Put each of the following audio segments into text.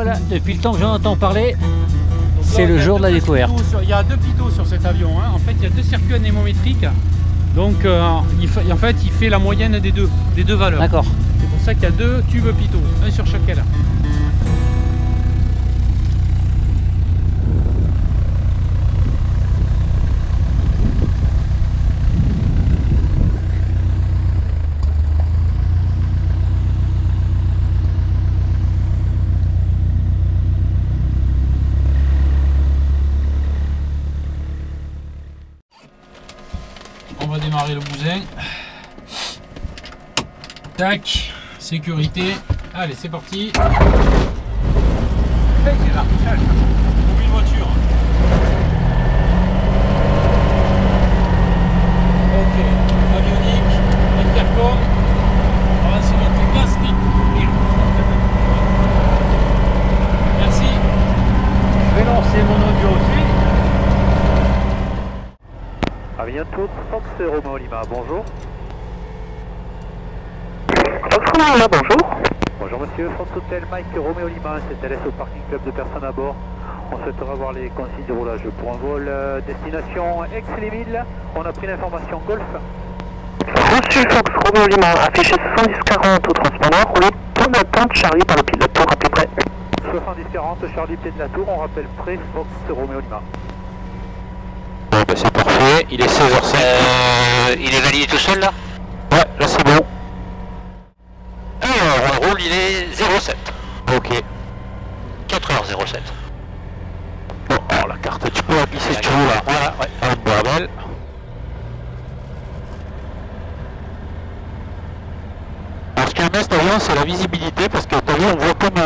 voilà, depuis le temps que j'en entends parler, c'est le jour de la découverte. Il y a 2 pitot sur cet avion, hein. En fait il y a 2 circuits anémométriques, donc en fait il fait la moyenne des deux valeurs. D'accord. C'est pour ça qu'il y a 2 tubes pitot, un sur chaque aile. On va démarrer le bousin. Tac, sécurité. Allez, c'est parti. C'est là, comme une voiture. Ok, avionique, intercom. On va se mettre le casque. Merci. Je vais lancer mon audio aussi. Avion Fox Romeo Lima, bonjour. Fox Romeo Lima, bonjour. Bonjour monsieur, Fox Hotel Mike Romeo Lima, c'est LS au parking club de personnes à bord. On souhaitera avoir les consignes de roulage pour un vol destination Aix-les-Milles. On a pris l'information Golf. Reçu Fox Romeo Lima, affiché 70-40 au transpondeur, roulé point d'attente Charlie par le pied de la tour, rappelez prêt. 70-40, Charlie pied de la tour, on rappelle prêt Fox Romeo Lima. Bon bah c'est parfait, il est 16h05. Il est validé tout seul là? Ouais, là c'est bon. Alors on roule, il est 07. Ok. 4h07. Bon, alors la carte, tu peux la glisser si tu veux là. Voilà, ouais. Un bordel. Alors ce qui est bien cet avion, c'est la visibilité parce que t'as vu, on voit comme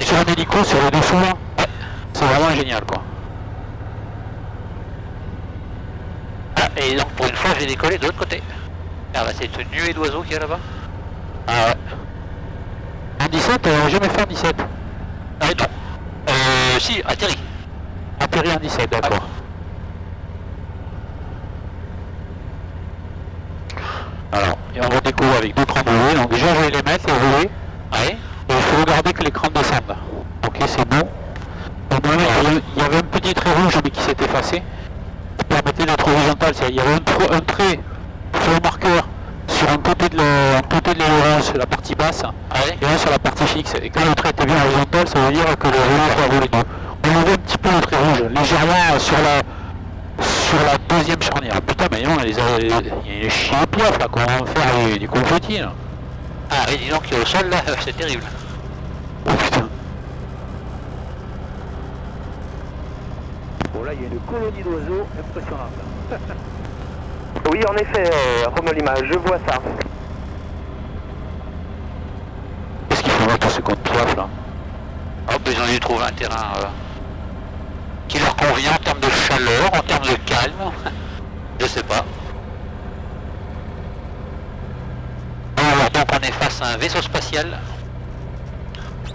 sur un hélico sur le dessous là. Ouais. C'est vraiment génial quoi. Ah, et donc pour une fois j'ai décollé de l'autre côté. Ah bah c'est une nuée d'oiseaux qu'il y a là-bas. Ah ouais. En 17, jamais fait en 17. Ah non. Si, atterri. Atterri en 17, d'accord. Alors, et on va découvrir avec d'autres envolées. Donc déjà je vais les mettre, les envolées. Ouais. Et il faut regarder que l'écran descende. Ok, c'est bon. Donc, il y avait un petit trait rouge mais qui s'est effacé. Qui permettait d'être horizontal. Il y avait un trait sur le marqueur sur un côté de l'aileron, sur la partie basse, Ouais. et un sur la partie fixe. Et quand le trait était bien horizontal, ça veut dire que le rouleau va voler. On avait un petit peu le trait rouge, légèrement sur la deuxième charnière. Putain, mais non, il y a des chiens à piaf là, comment on va faire des confettis là. Ah et dis donc au sol là, c'est terrible. Oh putain. Bon là il y a une colonie d'oiseaux impressionnante. Oui, en effet, Romeo Lima, je vois ça. Qu'est-ce qu'il faut mettre tous ces comptes piaf là? Oh ben ils ont dû trouver un terrain qui leur convient en termes de chaleur, en termes de calme. Je sais pas. Alors donc on est face à un vaisseau spatial.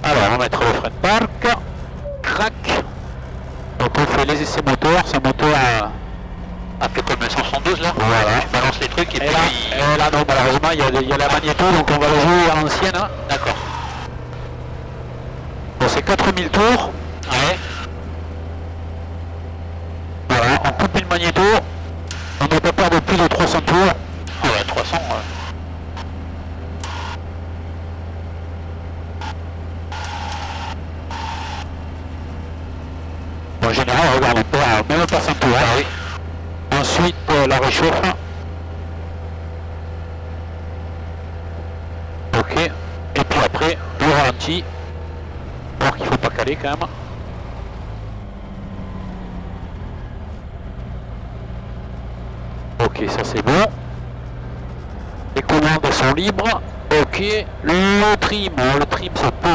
Alors on va mettre le frein de parc. Crac. Donc on fait les essais moteurs, c'est un moteur Un peu comme le 172 là. Voilà. Je balance les trucs et et puis... là non, malheureusement il y a la magnéto, donc on va le jouer à l'ancienne. Hein. D'accord. Bon, c'est 4000 tours. Ouais. Voilà, on coupe une magnéto. On n'a pas peur de plus de 300 tours. Ah ouais, 300. En général, regarde, on perd même pas 100 tours. Ah oui. Ensuite, la réchauffe. Ok. Et puis après, le ralenti. Alors qu'il faut pas caler quand même. Ok, ça c'est bon. Les commandes sont libres. Ok. Le trim c'est pour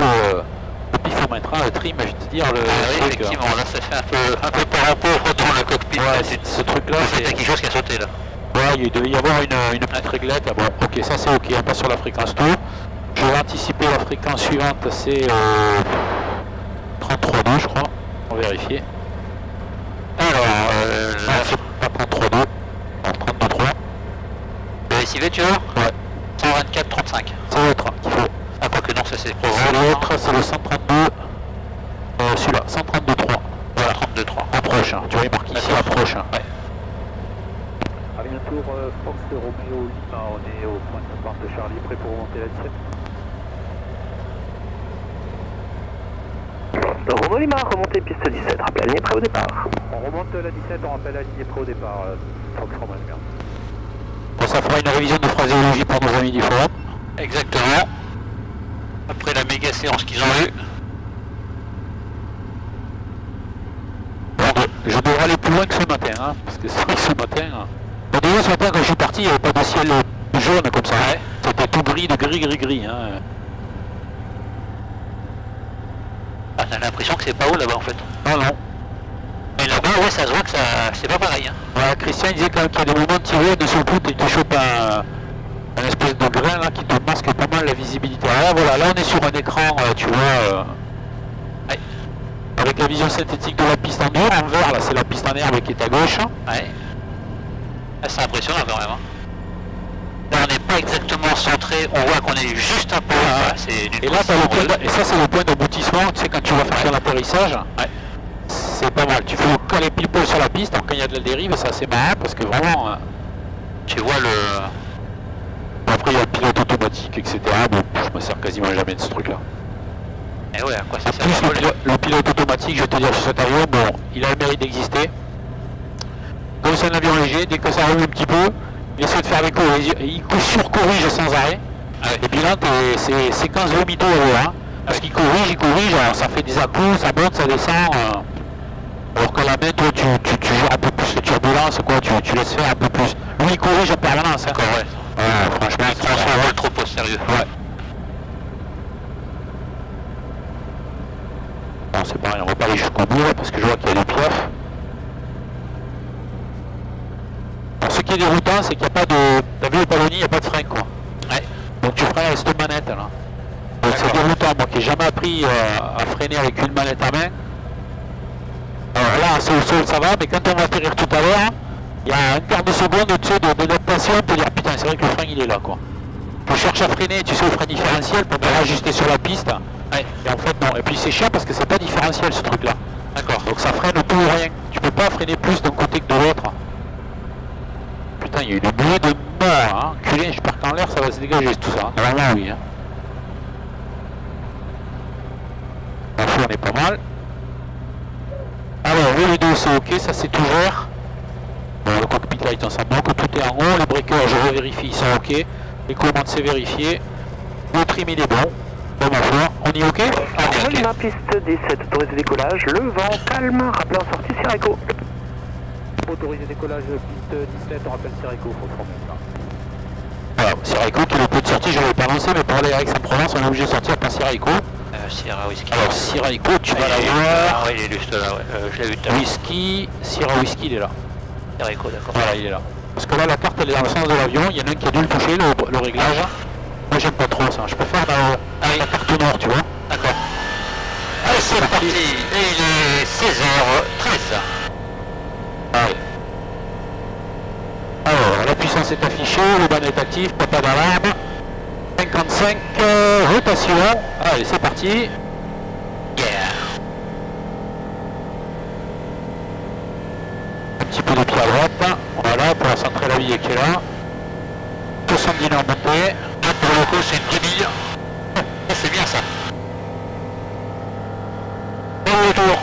le pifomètre. Hein. Le trim, je vais te dire, le Ah oui, truc, effectivement, là ça fait un peu parent pauvre dans le cockpit. Ouais, Là, ce truc-là, c'est quelque chose qui a sauté là. ouais, il devait y avoir une petite réglette. Ah bon, ok, ça c'est ok, on passe sur la fréquence tour. Je vais anticiper la fréquence suivante, c'est 33.2 je crois. On va vérifier. Alors, Non, c'est pas 33.2, non, 32.3. lessivé tu vois? Ouais, 124-35. c'est l'autre qu'il faut. Ah quoique non, ça c'est C'est programme. l'autre, c'est le 132. Celui-là, 132.3. Voilà, 32.3. Approche, hein. Tu vois, il marque ici approche. Hein. Ouais. Avion Fox Romeo Lima, on est au point de départ de Charlie, prêt pour remonter la 17. Romeo Lima, remontée piste 17, rappel aligné, prêt au départ. On remonte la 17, on rappelle la ligne prêt au départ, Fox Romeo Lima. Bon, ça fera une révision de phraséologie pour nos amis du forum. Exactement. Après la méga séance qu'ils ont eue. Je devrais aller plus loin que ce matin, hein, parce que c'est vrai que ce matin... Bon, déjà ce matin quand je suis parti, il n'y avait pas de ciel jaune comme ça, hein. C'était tout gris, de gris. Hein. Ah, t'as l'impression que c'est pas haut là-bas en fait. Non, non. Mais là-bas, ouais, ça se voit que ça, c'est pas pareil. Hein. Voilà, Christian il disait quand même qu'il y a des moments de tiré, de son coup, il te chope un espèce de grain là, qui te masque pas mal la visibilité. Alors là, voilà, là on est sur un écran, tu vois... Ouais. Avec la vision synthétique de la piste en vert, là c'est la piste en herbe qui est à gauche. Ouais. Ah, c'est impressionnant quand même. Hein. Là on n'est pas exactement centré, on voit qu'on est juste un peu. Et là t'as le point et ça c'est le point d'aboutissement, tu sais quand tu vas faire ton atterrissage. Ouais. C'est pas mal, tu faut caler pile poil sur la piste, alors quand il y a de la dérive c'est assez marrant parce que vraiment... Tu vois le... Après il y a le pilote automatique, etc. Bon, je me sers quasiment jamais de ce truc là. Et ouais, à quoi ça sert? Le pilote automatique, je vais te dire, sur cet avion, bon, il a le mérite d'exister. Comme c'est un avion léger, dès que ça roule un petit peu, il essaie de faire des corriges, il surcorrige sans arrêt. Ah ouais. Et puis là, c'est séquence vomito, hein, parce qu'il corrige, alors ça fait des à-coups, ça monte, ça descend. Alors qu'à la main, toi, tu gères un peu plus les turbulences, quoi, tu laisses faire un peu plus. Lui, il corrige en permanence. Hein. Ouais. Franchement, il prend son rôle trop au sérieux. Ouais. Bon, c'est pareil, on va pas aller jusqu'au bout, parce que je vois qu'il y a des piafs. Ce qui est déroutant, c'est qu'il n'y a pas de... T'as vu le ballonnier, il n'y a pas de frein, quoi. Ouais. Donc tu freines avec cette manette, là. Donc c'est déroutant, moi qui n'ai jamais appris à freiner avec une manette à main. Alors là, c'est au sol, ça va, mais quand on va atterrir tout à l'heure, il y a un quart de seconde au-dessus d'adaptation, on peut dire, putain, c'est vrai que le frein, il est là, quoi. Tu cherches à freiner, tu sais, au frein différentiel pour bien ajuster sur la piste. Ouais. Et en fait, non. Et puis c'est chiant parce que c'est pas différentiel, ce truc-là. D'accord. Donc ça freine tout ou rien. Tu peux pas freiner plus d'un côté que de l'autre. Putain, il y a une bouée de mort, hein. Culé, j'espère qu'en l'air ça va se dégager tout ça. Normalement oui. Hein. En fond, on est pas mal. Alors, le rideau c'est ok, ça c'est tout vert. Bon, le cockpit light on sent bon que tout est en haut. Les breakers, je revérifie, ils sont ok. Les commandes c'est vérifié. Le trim il est bon. Bon, ma foi, on y est ok? Romeo Lima, piste 17, autorisé décollage, le vent calme, rappel en sortie Sirocco. Autorisé décollage piste 17, on rappelle Sirocco, faut se remettre là. Voilà, Sirocco qui est le pot de sortie, je ne l'avais pas lancé, mais pour aller à Aix-en-Provence, on est obligé de sortir par Sirocco. Sierra Whisky. Alors Sirocco, tu vas la voir. Ah ouais, il est juste là, ouais. Je l'ai vu tout à l'heure. Whisky, Sierra Whisky, il est là. Sirocco, d'accord. Voilà, il est là. Parce que là, la carte, elle est dans le sens de l'avion, il y en a un qui a dû le toucher, le réglage. Moi, j'aime pas trop ça, je préfère la carte nord, tu vois. D'accord. Allez, c'est parti. Et il est 16h13. Allez. Alors, la puissance est affichée, le ban est actif, pas d'alarme. 55, rotation. Allez, c'est parti. Yeah. Un petit peu de pied à droite. Voilà, pour centrer la vie qui est là. 70 nœuds montée. Là, pour le coup, c'est une 2000. C'est bien ça. Bon retour.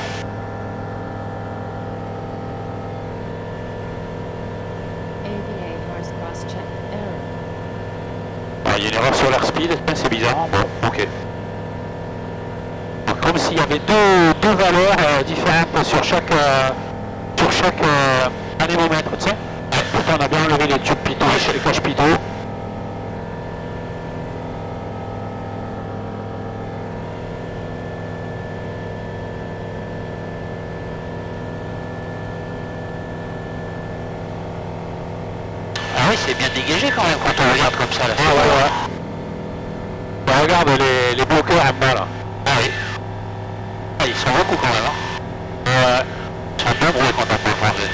Ah, il y a une erreur sur l'airspeed, c'est bizarre. Bon, ok. Donc, comme s'il y avait deux valeurs différentes sur chaque anémomètre, tu sais. Pourtant, on a bien enlevé les tubes pitot, les caches pitot. Ah oui, c'est bien dégagé quand même quand on regarde comme ça là. Ah ouais, ouais. Bah, regarde les bloqueurs en bas là. Ah oui. Ah, ils sont beaucoup quand même. Hein. Ouais. Ils sont bien gros quand on peut changer.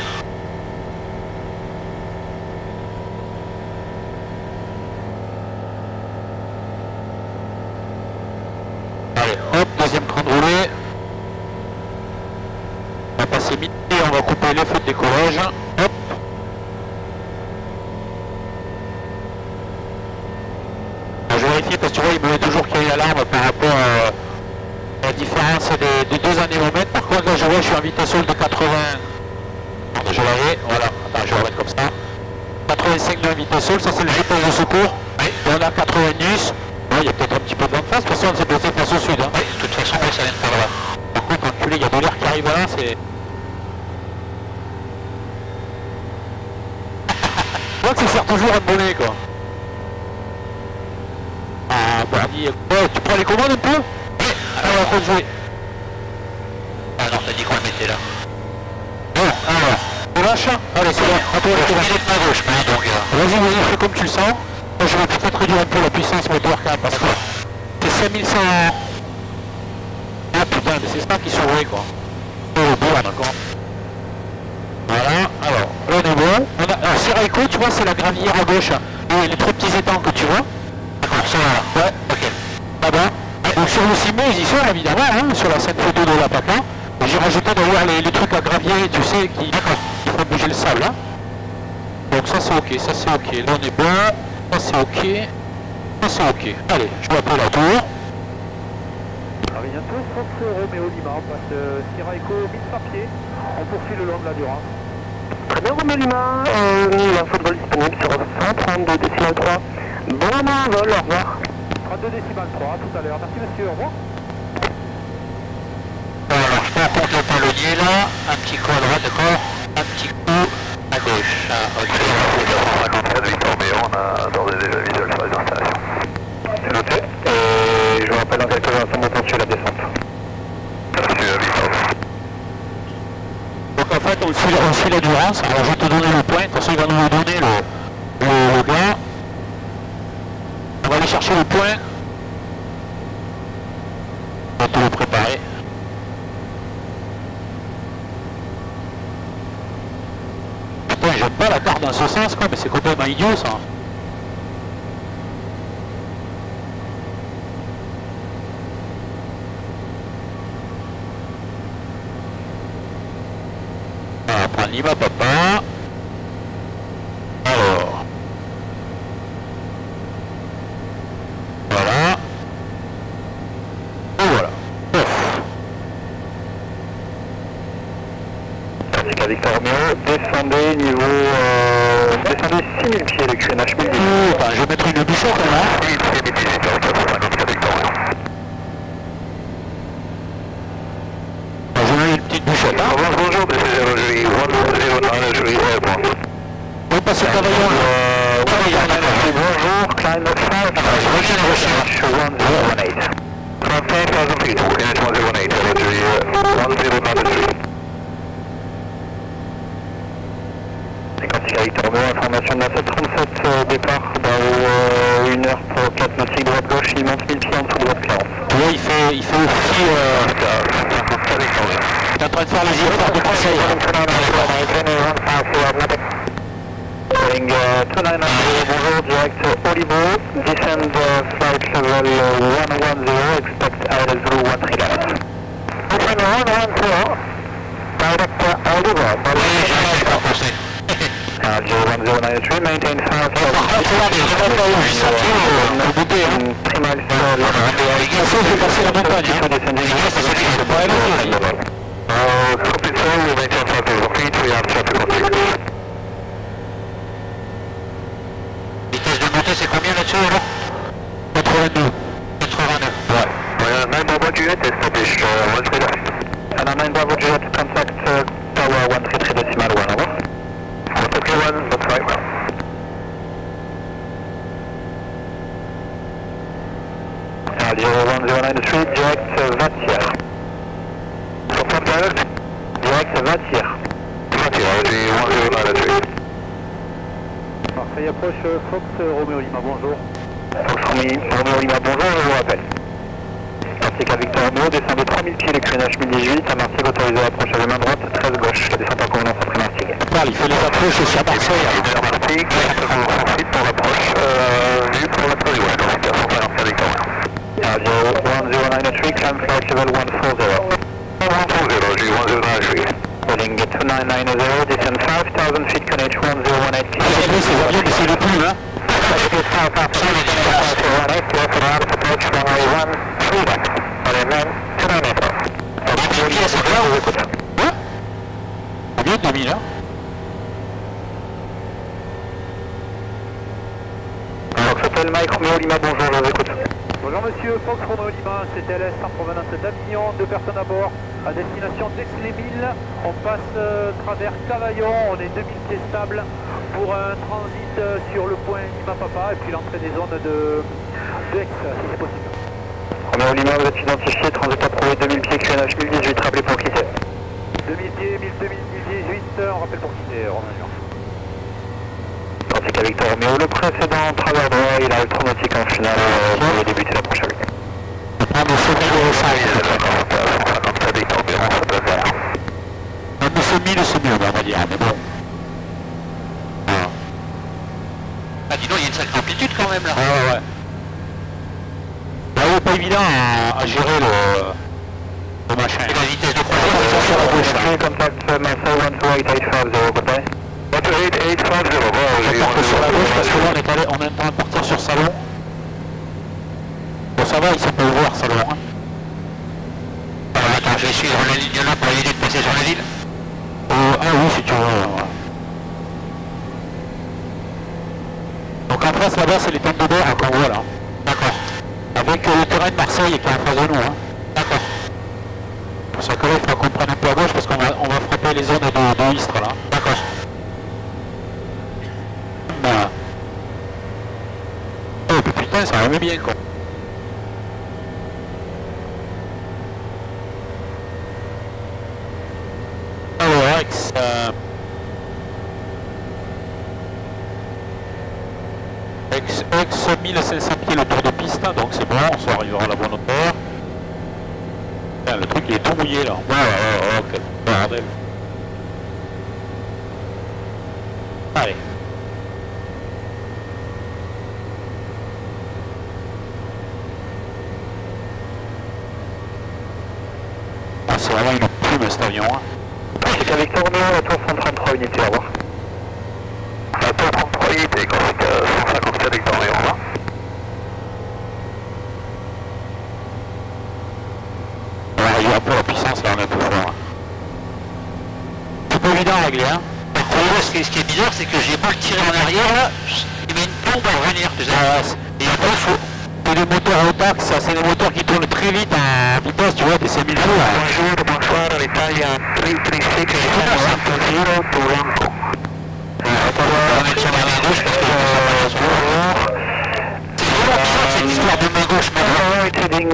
Allez, hop, deuxième train de rouler. c'est midi, on va couper les feux de décollage. Hop. Je vérifie parce que tu vois, il me met toujours qu'il y a une alarme par rapport à la différence des deux anémomètres. Par contre, là, je vois, je suis en vitesse sol de 80. Attends, je l'avais, voilà. Attends, je vais remettre comme ça. 85 de vitesse sol, ça c'est le GPS de secours. Oui. Et on a 90. Bon, il y a peut-être un petit peu de vent de face, de toute façon, on s'est placé face au sud. Hein. Oui, de toute façon, oui, ça vient de par là. Par contre, enculé, il y a de l'air qui arrive là, c'est... Je vois que ça sert toujours à bonnet, quoi. Ah, bah, ouais, tu prends les commandes un peu? Oui. Alors, on va jouer. Ah non, t'as dit qu'on le mettait là. Bon, alors, on lâche. Allez, c'est bon, à toi, Il est pas gauche, mais donc... Vas-y, fais comme tu le sens. Moi, je vais peut-être réduire un peu la puissance moteur quand même, parce que c'est 5100... Ah putain, mais c'est ça qui s'ouvrait, quoi. Oh, bon, d'accord. Voilà, alors, là on est bon. Alors, Siraiko, tu vois, c'est la gravière à gauche. Et les trois petits étangs que tu vois. D'accord, ça va. Ouais, ok. Ah ben, donc sur le Simé, ils y sont évidemment, hein, sur la scène photo de la PACA. J'ai rajouté d'ailleurs les trucs à gravier, tu sais, qui font bouger le sable. Hein. Donc ça c'est ok, ça c'est ok. Là on est bon, ça c'est ok, ça c'est ok. Allez, je m'appelle la tour. À bientôt, Fox Roméo Lima, on passe Siraiko 1000 par pied, on poursuit le long de la Durance. Très bien, Roméo Lima, l'info de vol disponible sur 132 décimal 3. Bon vol, au revoir. 32 décimal 3, à tout à l'heure. Merci monsieur, au revoir. Alors, je prends en compte le palonnier là, un petit coup à droite, d'accord? Un petit coup à gauche. Ah, ok. On a d'ores et déjà visuel sur les installations. C'est noté. Et je vous rappelle dans quelques instants, on poursuit la descente. Donc en fait on suit la Durance. Alors je vais te donner le point, de toute façon il va nous le donner le gars. On va aller chercher le point. On va te le préparer. Putain, j'aime pas la carte dans ce sens quoi, mais c'est complètement idiot ça. On va prendre Lima papa. Alors. Voilà. Et voilà. Ouf. Indique à Victor Romeo, descendez niveau... descendez 6000 pieds, le QNH 1010. Enfin, je vais mettre une bouchette là. Oui, c'est midi, c'est indique à Victor Romeo. Je mets une petite bouchette. Hein. Bonjour, this is Roger 1009 Airport. Oui, parce que cavaillon. Bonjour, climb 5, recherche 1018. From 5000 feet, QNH 118, Roger 1093. Indique à Victor Romeo, information de la 737 départ dans 1 heure pour 4 nautiques droite-gauche, il monte 1000 pieds en dessous de votre cléance. Oui, il fait aussi... Il est en train de faire les efforts de conseil. Boeing 299, bonjour, direct Olivo, descend flight level 110, expect Air Zulu 13 left. Descend 110, direct Olivo, Zero 1093, maintain 5 3 miles Je vais passer la montagne. Copy, sir, we maintain 5000 feet, we have traffic on ticket. Vitesse de montée, c'est combien là-dessus alors? 82. 89. Ouais. 9 Bravo Juliet, establish 133 left. And 9 Bravo Juliet, contact tower 133 decimal 1, over. Contact 1, that's right. Zero 1093, direct Vatier. Confirm direct? Direct Vatier. Roger 1093. Marseille approche Fox Roméo Lima, bonjour. Fox Roméo Lima, bonjour, je vous rappelle. Ainsi qu'à Victor Romeo, descendez 3000 pieds, le QNH 1018, à Martigues, autorisé à approche à la main droite, 13 gauche, la descente en convenance après Martigues. Il fait les approches aussi à Marseille. Martigues, ensuite pour l'approche, vue pour la Paris Ouest, donc on va lancer Victor Romeo. 1093, climb flight level 140. 140, Roger 1093. heading 2990, descend 5000 feet, Connage 1018. Ces avions ne s'élèvent plus, hein. Combien de 2000 là? Alors, s'appelle Mike Romeo Lima, bonjour, je vous écoute. Bonjour monsieur, Fox Romeo Lima, CTLS en provenance d'Avignon, 2 personnes à bord, à destination d'Aix-les-Milles. On passe travers Cavaillon, on est 2000 pieds stables pour un transit sur le point Lima Papa et puis l'entrée des zones de Aix, si c'est possible. Romeo Lima, vous êtes identifié, transit approuvé 2000 pieds, QNH 1018, rappelez pour qui c'est. 2000 pieds, 1018, on rappelle pour qui c'est, Romain Lima. Quantique à Victor Romeo, le précédent travers droit, il a électromatique en finale, vous débuter la prochaine. On me fait 157 Victor Romeo, ça peut faire. on me fait 1000, c'est mieux, on va dire, mais bon. Ah, dis donc, il y a une sacrée amplitude quand même là. Ouais, ouais. Bah oui, pas évident à gérer le machin. Et la vitesse de Sur la croisière. gauche, là. Contact Marcel 12850, goodbye. 12850, On part sur la gauche parce que là on est en train de partir sur Salon. Bon ça va, il s'appelle voir Salon. Hein. Alors attends, je vais suivre la ligne là pour éviter de passer sur la ville. Ah oui si tu veux. Ouais. Donc en face là-bas c'est les tentes de bord qu'on voit là. D'accord. Avec le terrain de Marseille qui est en face de nous. Hein. D'accord. Pour ça que là il faudra qu'on prenne un peu à gauche parce qu'on va frapper les zones de Istres là. D'accord. Oh putain ça va bien quoi. Alors Aix, Aix 1500 pieds le tour de piste, donc c'est bon, on arrivera à la bonne hauteur. Putain, le truc il est tout mouillé là. Ouais, quel bordel. Allez. Ah, c'est vraiment une plume cet avion. Hein. C'est qu'à Victor Romeo, la tour 133 unités, au revoir. La tour 33 unités, Quantique 157 Victor Romeo, au revoir. Ouais, il y a un peu la puissance là, on est un peu fort. Hein. C'est pas évident à régler, hein. Par contre, ce qui est bizarre, c'est que j'ai pas le tiré en arrière là, il met une plombe à revenir, tu sais. Et après, il faut. C'est des moteurs à attaque, ça, c'est des moteurs qui tournent très vite en vitesse, tu vois, des 5000 jours. Bonjour, bonsoir, l'Italia 336, descend 120 to Ranco. On va mettre sur la main gauche parce que c'est vraiment bizarre cette histoire de main gauche maintenant. Heading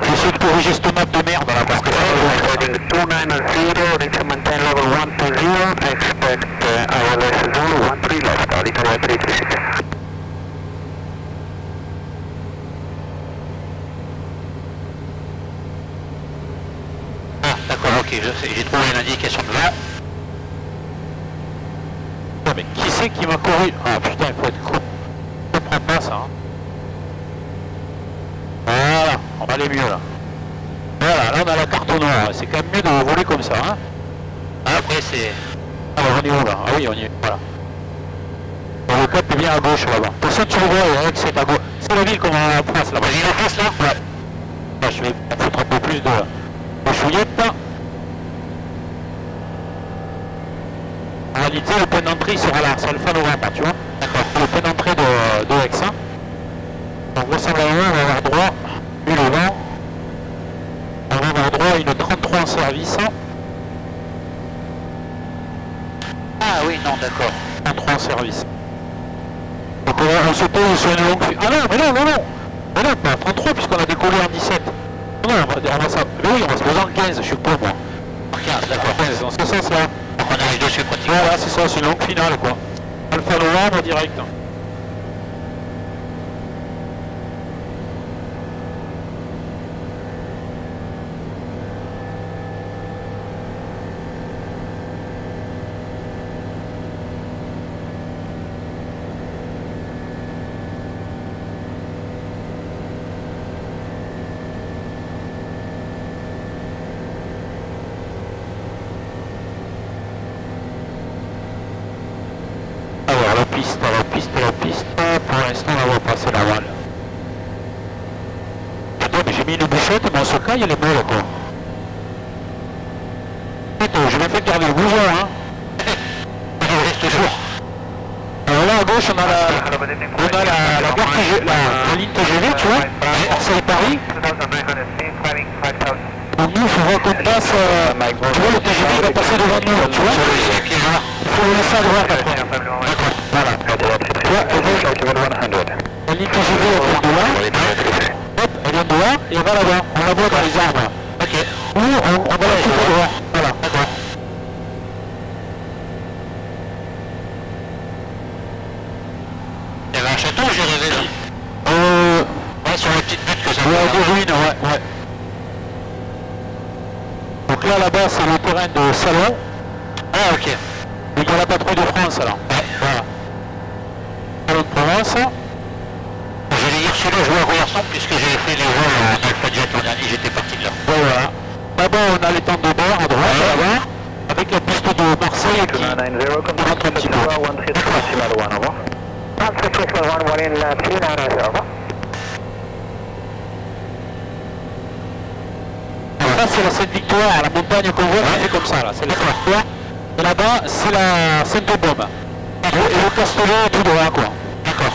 J'essaie de corriger cette map de merde là, parce que heading 290, reach maintain level 120, expect ILS Zulu 13 left, Italia 336. Ah, d'accord, ok, j'ai trouvé une indication de là. Non, mais qui c'est qui m'a corrigé? Ah putain, il faut être con. Je comprends pas ça. Hein. Voilà, on va aller mieux là. Voilà, là on a la carte noire, c'est quand même mieux de voler comme ça. Hein. Après, c'est. Alors on est où là? Ah oui, on y est, voilà. Bon, le cap est bien à gauche là-bas. De toute façon, tu le vois, c'est à gauche. C'est la ville qu'on a en face là-bas. La ville en face là? Ouais. Là, je vais foutre un peu plus de chouillette. En réalité, le point d'entrée il sera là, c'est Alpha Novembre, tu vois. D'accord. Le point d'entrée de Aix. Hein. Donc, vraisemblablement, on va avoir droit, vu le vent, on va avoir droit à une 33 en service. Ah oui, non, d'accord. 33 en service. Donc, on se pose sur une longue fuite. Ah non, mais non, non, non. Mais non, pas 33 puisqu'on a décollé en 17. Non, on va ça. Mais oui, on va se poser en 15, je suis con moi. En 15, d'accord. 15, dans ce sens-là. Donc on arrive dessus pratiquement. Voilà, c'est ça, c'est une longue finale quoi. Alpha Novembre direct. piste. Pour l'instant, on va passer la voile. Attends, mais j'ai mis une bouchette, mais en ce cas, il y a les molles, quoi. Attends, je vais faire garder le bougeon, hein. Il reste toujours. Alors là, à gauche, on a la ligne TGV, tu vois, Marseille-Paris. Donc nous, il faudra qu'on passe, tu vois, le TGV va passer devant nous, tu vois. Il faut le laisser à droite après. Voilà. Tu vois, la ligne TGV, elle vient de là. Hop, elle vient de là, et elle va là-bas. On la voit dans les arbres. Ok. Ou on va la couper droit. Voilà. D'accord. Il y avait un château, j'ai rêvé là. Ouais, sur la petite butte que ça fait. Ouais, des ruines, ouais. Donc là, là-bas, c'est le terrain de Salon. Ah, ok. Il y a la patrouille de France, alors. Ouais, voilà. Salon de Provence. Je vais hier sur le joueur Royerson puisque j'ai fait les vols en Alpha Jet l'an dernier, j'étais parti de là. Ouais, voilà. Là-bas, on a les tentes de bord à droite, là-bas, avec la piste de Marseille qui rentre un petit peu. Ça, c'est la Sainte-Victoire, la montagne qu'on voit, c'est comme ça, là. C'est la Sainte-Victoire. Et là-bas, c'est la Sainte-Baume. Et le Castellet tout droit, quoi. D'accord.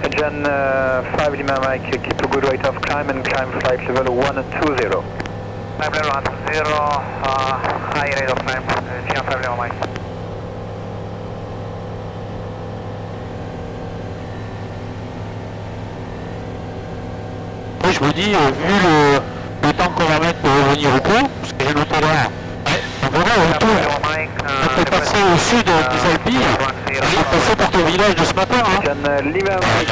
Engine 5 Lima Mike, keep a good rate of climb and climb flight level 120. Climb level 120, high rate of climb, GM 5 Lima Mike. Oui, je me dis, vu le temps qu'on va mettre pour revenir au point, parce que j'ai noté là, on verra au retour. On peut passer au sud des Alpilles, et passer par ton village de ce matin. Hein. Engine Lima Mike,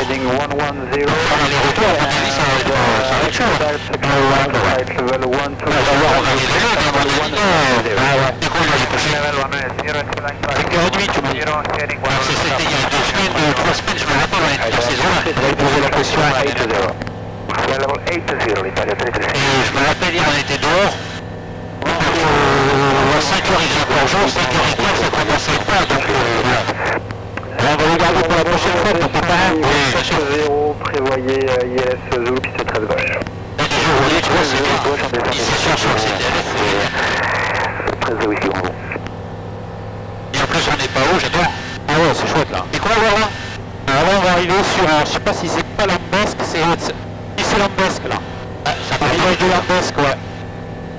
heading 110. Aller-retour, à mon avis, ça va être chaud. Flight level 120. Tu m'as dit. C'était il y a 2 semaines, 3 semaines, je me rappelle, on était dans ces zones-là. Vous avez posé la question. Et je me rappelle, hier, on était dehors. À 5h, il faisait encore jour, 5h15, ça commençait pas, donc voilà. On va regarder pour la prochaine fois pour préparer. Oui, 0, prévoyez ILS Zulu, piste 13 gauche. Là, des jours, vous voyez, tu vois, c'est initiation sur le CTLS. 13 0 ici, bravo. Et en plus, on n'est pas haut, j'adore. Ah ouais, c'est chouette là. Et quoi, on va voir là? Alors là, on va arriver sur, je sais pas si c'est pas Lambesque, c'est Lambesque là. Ah, ça C'est le village de Lambesque, ouais.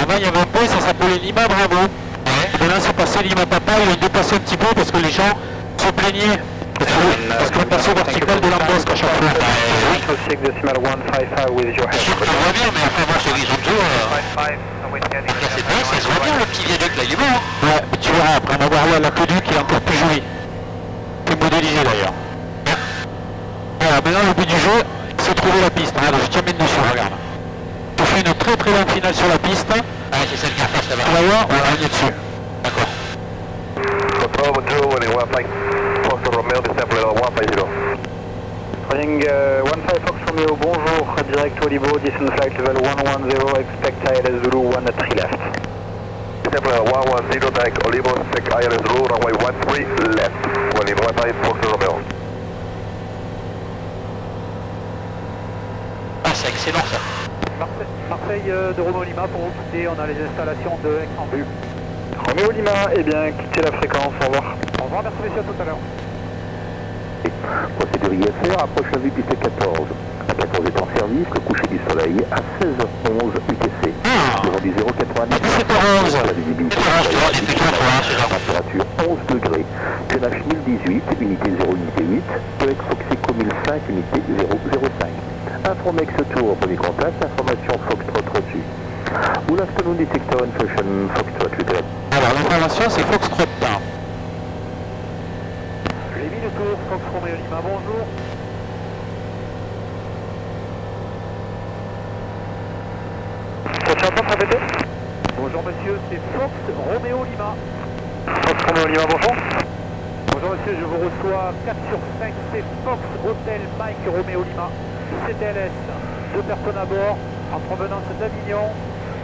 Avant, il y avait un point, ça s'appelait Lima Bravo. Et là, c'est passé Lima Papa, ils ont dépassé un petit peu parce que les gens se plaignaient. Parce qu'on passait vertical de Lambesque à chaque fois. C'est sûr que ça voit bien, mais enfin, moi, ceux qui sont dessous, c'est pas, ça se voit bien, le petit viaduc là, il est beau, hein. Ouais, mais tu verras, après on va voir là l'aqueduc, il est encore plus joli. Plus modélisé d'ailleurs. Voilà, maintenant le but du jeu, c'est trouver la piste. Regarde, je t'amène dessus, regarde. Je fais une très très longue finale sur la piste. Ah, c'est celle qui est en face là-bas. On va voir, on est dessus. D'accord. Running 15 Fox Romeo, bonjour, direct Olibo, descend flight level 110, expect ILS Zulu 13 left. Templar 110, direct Olivo, expect ILS Zulu, runway 13 left. Running 15 Fox Romeo. Ah, c'est excellent ça. Marseille de Romeo Lima, pour vous quitter, on a les installations de Aix-en-Bue. Romeo Lima, eh bien, quittez la fréquence, au revoir. Au revoir, merci messieurs, à tout à l'heure. Procédure IFR, approche la vue piste 14. La 14 est en service, le coucher du soleil à 16h11 UTC. Devant du 0,89. 17h11. La visibilité. Température 11 degrés. PNH 1018, unité 0, unité 8. Québec Foxico 1005, unité 005. Informex Tour, premier contact, information Foxtrot reçue. Good afternoon, detector insertion Foxtrot, return. Alors l'information c'est Foxtrot. J'ai mis le tour, Fox Romeo Lima, bonjour. Ça tient pas répéter? Bonjour monsieur, c'est Fox Romeo Lima. Fox Romeo Lima, bonjour. Bonjour monsieur, je vous reçois 4 sur 5, c'est Fox Hotel Mike Romeo Lima. CTLS, 2 personnes à bord en provenance d'Avignon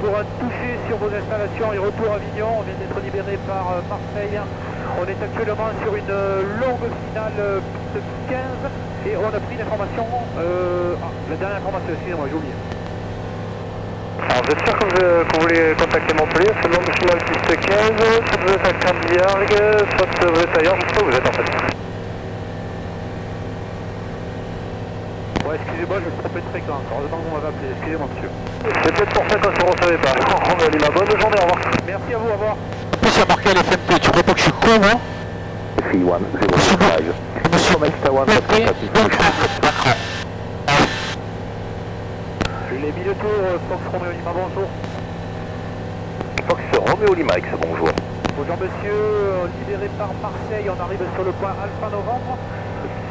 pour un toucher sur vos installations et retour à Avignon. On vient d'être libéré par Marseille. On est actuellement sur une longue finale de 15 et on a pris l'information, la dernière information, excusez-moi, j'ai oublié. Alors j'espère que vous voulez contacter Montpellier, c'est le nom de finale piste 15, soit vous êtes à Candiargue, soit vous êtes ailleurs, je sais pas où vous êtes en fait. Ouais, excusez-moi, je me suis trompé de fréquence, heureusement que vous m'avez appelé, excusez-moi monsieur. C'est peut-être pour ça qu'on ne se recevait pas. On a dit ma bonne journée, au revoir. Merci à vous, au revoir. En plus, il y a marqué LFMP, tu crois pas que je suis con, moi? C1 065. Monsieur Extra 1 Les mis le tour, Fox Romeo Lima, bonjour. Fox Romeo Lima, bonjour. Bonjour monsieur, libéré par Marseille, on arrive sur le point Alpha Novembre.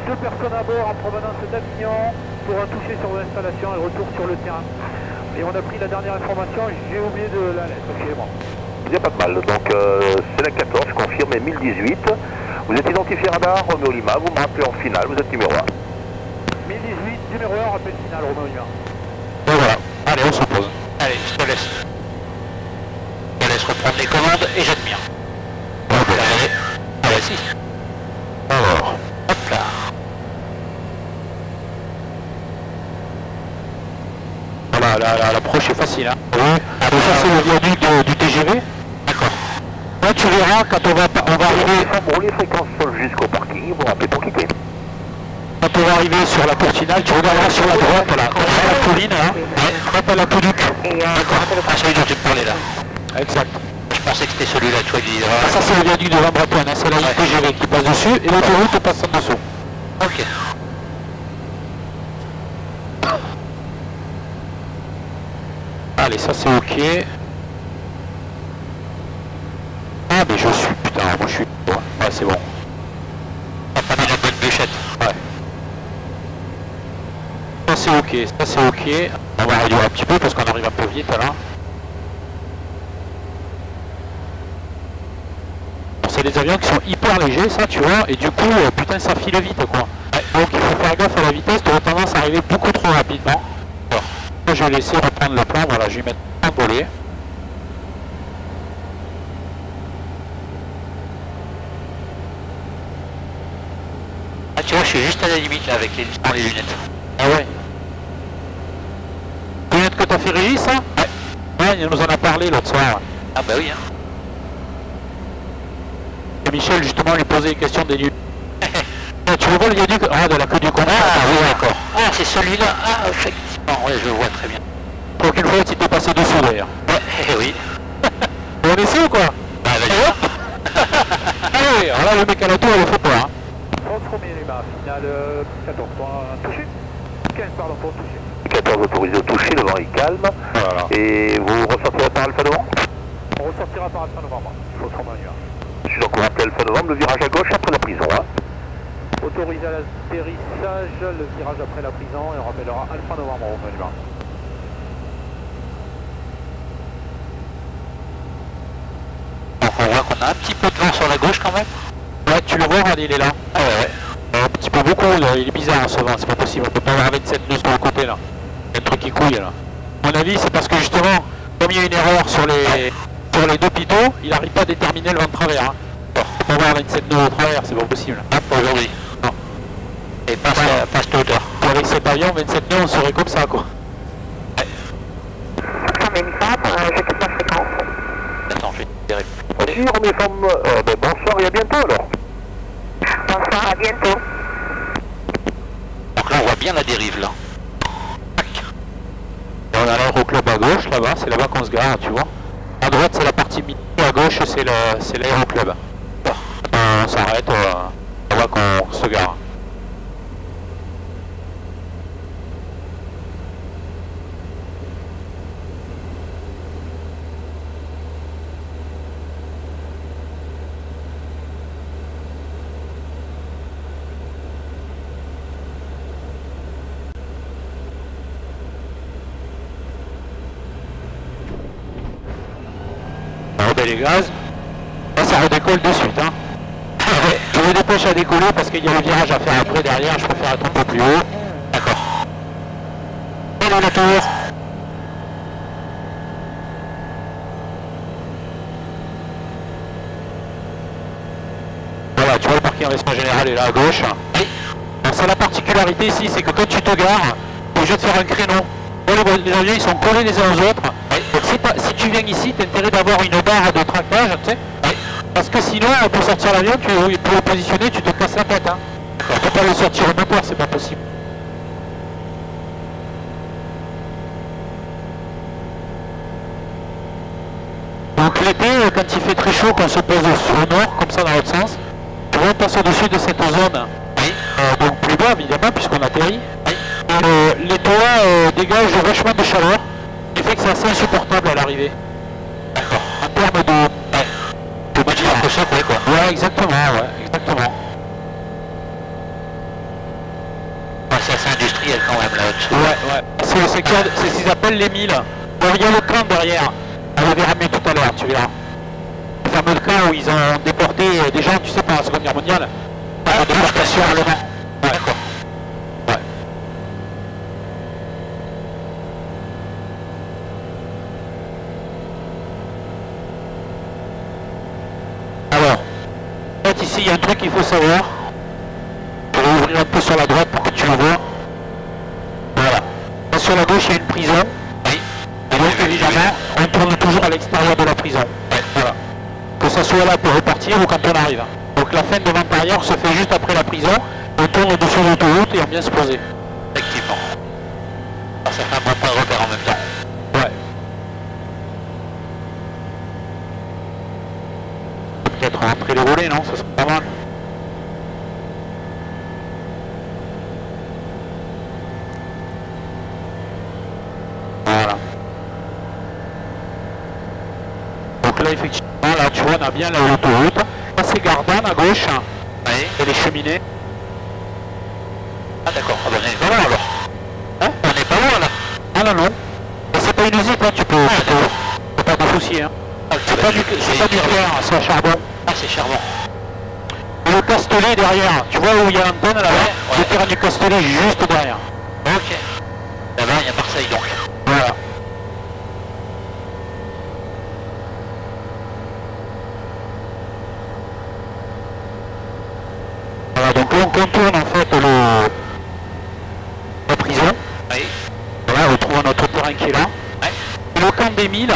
2 personnes à bord en provenance d'Avignon pour un toucher sur vos installations et retour sur le terrain. Et on a pris la dernière information, j'ai oublié de la lettre, excusez-moi. Il n'y a pas de mal, donc c'est la 14, je confirme, et 1018. Vous êtes identifié radar, Romeo Lima, vous me rappelez en finale, vous êtes numéro 1. 1018, numéro 1, rappel final, Romeo Lima. Et voilà, allez, on se pose. Allez, je te laisse. Je te laisse reprendre les commandes et j'admire. Allez, allez, si. Alors, Hop là. voilà, l'approche est facile, hein. Oui. Ça, c'est le viaduc du TGV. D'accord. Là, tu verras, quand on va arriver... Bon, les fréquences sont jusqu'au parking, vous rappelez pour quitter. Quand on va arriver sur la Courtinale, tu regarderas sur la droite, là, quand on a la colline, hein, quand à l'aqueduc. D'accord. Ah, celui dont tu me parlais là. Exact. Je pensais que c'était celui-là, tu vois, du... Ah, ça, c'est le viaduc de Vambratonne, hein, c'est la ligne TGV qui passe dessus, et l'autoroute passe en dessous. Ok. Allez, ça c'est ok. Ah, mais je suis, putain, moi je suis... Ouais, c'est bon. T'as pas mis la bonne bûchette. Ouais. Ça c'est ok. On va réduire un petit peu parce qu'on arrive un peu vite là. C'est des avions qui sont hyper légers, ça, tu vois, et du coup, putain, ça file vite, quoi. Ouais, donc il faut faire gaffe à la vitesse, tu as tendance à arriver beaucoup trop rapidement. Alors, moi, je vais laisser reprendre le plan, voilà, je vais mettre un volet. Ah, tu vois, je suis juste à la limite là avec les lunettes. Ah ouais. Lunettes que t'as fait Régis, ça? Ouais. Ouais, il nous en a parlé l'autre soir. Ah bah oui, hein. Et Michel, justement, lui posait une question des lunettes. Tu vois le viaduc de la queue du con. Ah oui, d'accord. Ah, c'est celui-là. Ah, effectivement, ouais, je le vois très bien. Donc une fois, tu t'es passé dessous d'ailleurs. Ouais, oui. On essaie ou quoi? Bah, vas-y. Allez, alors là, le mec à l'auto, il le faut pas. Hein. Fox Romeo Lima, finale 14 pour un toucher. 15, pardon, pour toucher. 14 autorisé au toucher, le vent est calme. Voilà. Et vous ressortirez par Alpha Novembre? On ressortira par Alpha Novembre. Fox Romeo Lima. Je suis donc on rappelle Alpha Novembre, le virage à gauche après la prison. Hein. Autorisé à l'atterrissage, le virage après la prison et on rappellera Alpha Novembre Romeo Lima. Donc on voit qu'on a un petit peu de vent sur la gauche quand même. Ouais, tu le vois, regarde, il est là. Ah ouais. Un petit peu beaucoup, là. Il est bizarre ce vent, c'est pas possible. On peut pas avoir 27 nœuds sur le côté là. Il y a un truc qui couille là. À mon avis, c'est parce que justement, comme il y a une erreur sur les deux pitons, il n'arrive pas à déterminer le vent de travers. Hein. On peut pas avoir 27 nœuds au travers, c'est pas possible. Ah, pour aujourd'hui. Non. Et passe à hauteur. Avec cet avion, 27 nœuds, on serait comme ça quoi. Attends, je vais tirer. Si, Romeo Forme, bonsoir et à bientôt alors. Bonsoir, à bientôt. Donc là, on voit bien la dérive là. On a l'aéroclub à gauche, là-bas, c'est là-bas qu'on se gare, tu vois. À droite, c'est la partie midi, à gauche, c'est l'aéroclub. On s'arrête, on voit qu'on se gare. Les gaz, là ça redécolle de suite hein. Je me dépêche à décoller parce qu'il y a le virage à faire après derrière, je préfère être un peu plus haut. D'accord. fait le tour. Voilà, tu vois le parking en espace général est là à gauche. Oui. C'est la particularité ici, c'est que quand tu te gares, tu es obligé de faire un créneau. Les avions ils sont collés les uns aux autres. Oui. Donc si tu viens ici, tu as intérêt d'avoir une barre de traquage, tu sais. Oui. Parce que sinon, pour sortir l'avion, pour le positionner, tu te casses la tête. Hein. Tu ne peux pas le sortir au moteur, c'est pas possible. Donc l'été, quand il fait très chaud, quand on se pose au nord, comme ça dans l'autre sens, on passe au-dessus de cette zone. Oui. Donc plus bas évidemment puisqu'on atterrit. Oui. Les toits dégagent vachement de chaleur, ce qui fait que c'est assez insupportable à l'arrivée. D'accord. En termes de... Ouais. De matière de choc, ouais, quoi. Ouais, exactement, ouais, exactement. Ouais, c'est assez industriel quand même là-dessus. Ouais, ouais. C'est le secteur, c'est ce qu'ils appellent les milles. Bon, il y a le camp derrière. On l'avait ramené tout à l'heure, tu verras. Le fameux camp où ils ont déporté des gens, tu sais, pendant la Seconde Guerre mondiale. Par la déportation allemande. Ouais. D'accord. Ouais. Alors, en fait, ici, il y a un truc qu'il faut savoir. Je vais ouvrir un peu sur la droite pour que tu le vois. Voilà. Là, sur la gauche, il y a une prison. Oui. Et donc, évidemment, on tourne toujours à l'extérieur de la prison. Ouais. Voilà. Que ça soit là pour repartir ou quand on arrive. Donc la fin de vente arrière se fait juste après la prison, on tourne au-dessus de l'autoroute et on vient se poser. Effectivement. Alors, ça fait un bon point de repère en même temps. Ouais. Peut-être rentrer les volets, non? Ça serait pas mal. Voilà. Donc là effectivement, là tu vois, on a bien l'autoroute. Là c'est Gardanne à gauche. Oui. Et les cheminées. Ah d'accord, on est pas loin alors. Hein? On est pas loin là. Ah non non. Et c'est pas une usine, hein, tu peux. Pas d'associer. Hein. Ah, c'est pas du nucléaire, c'est à charbon. Ah c'est charbon. Et le Castellet derrière, tu vois où il y a l'antenne là, ouais. Le terrain du Castellet juste derrière. Ok. Là-bas il y a Marseille donc. Voilà. Voilà, donc là on contourne en fait la prison. Oui. Voilà, on retrouve notre terrain qui est là. Ouais. Et le camp des Milles,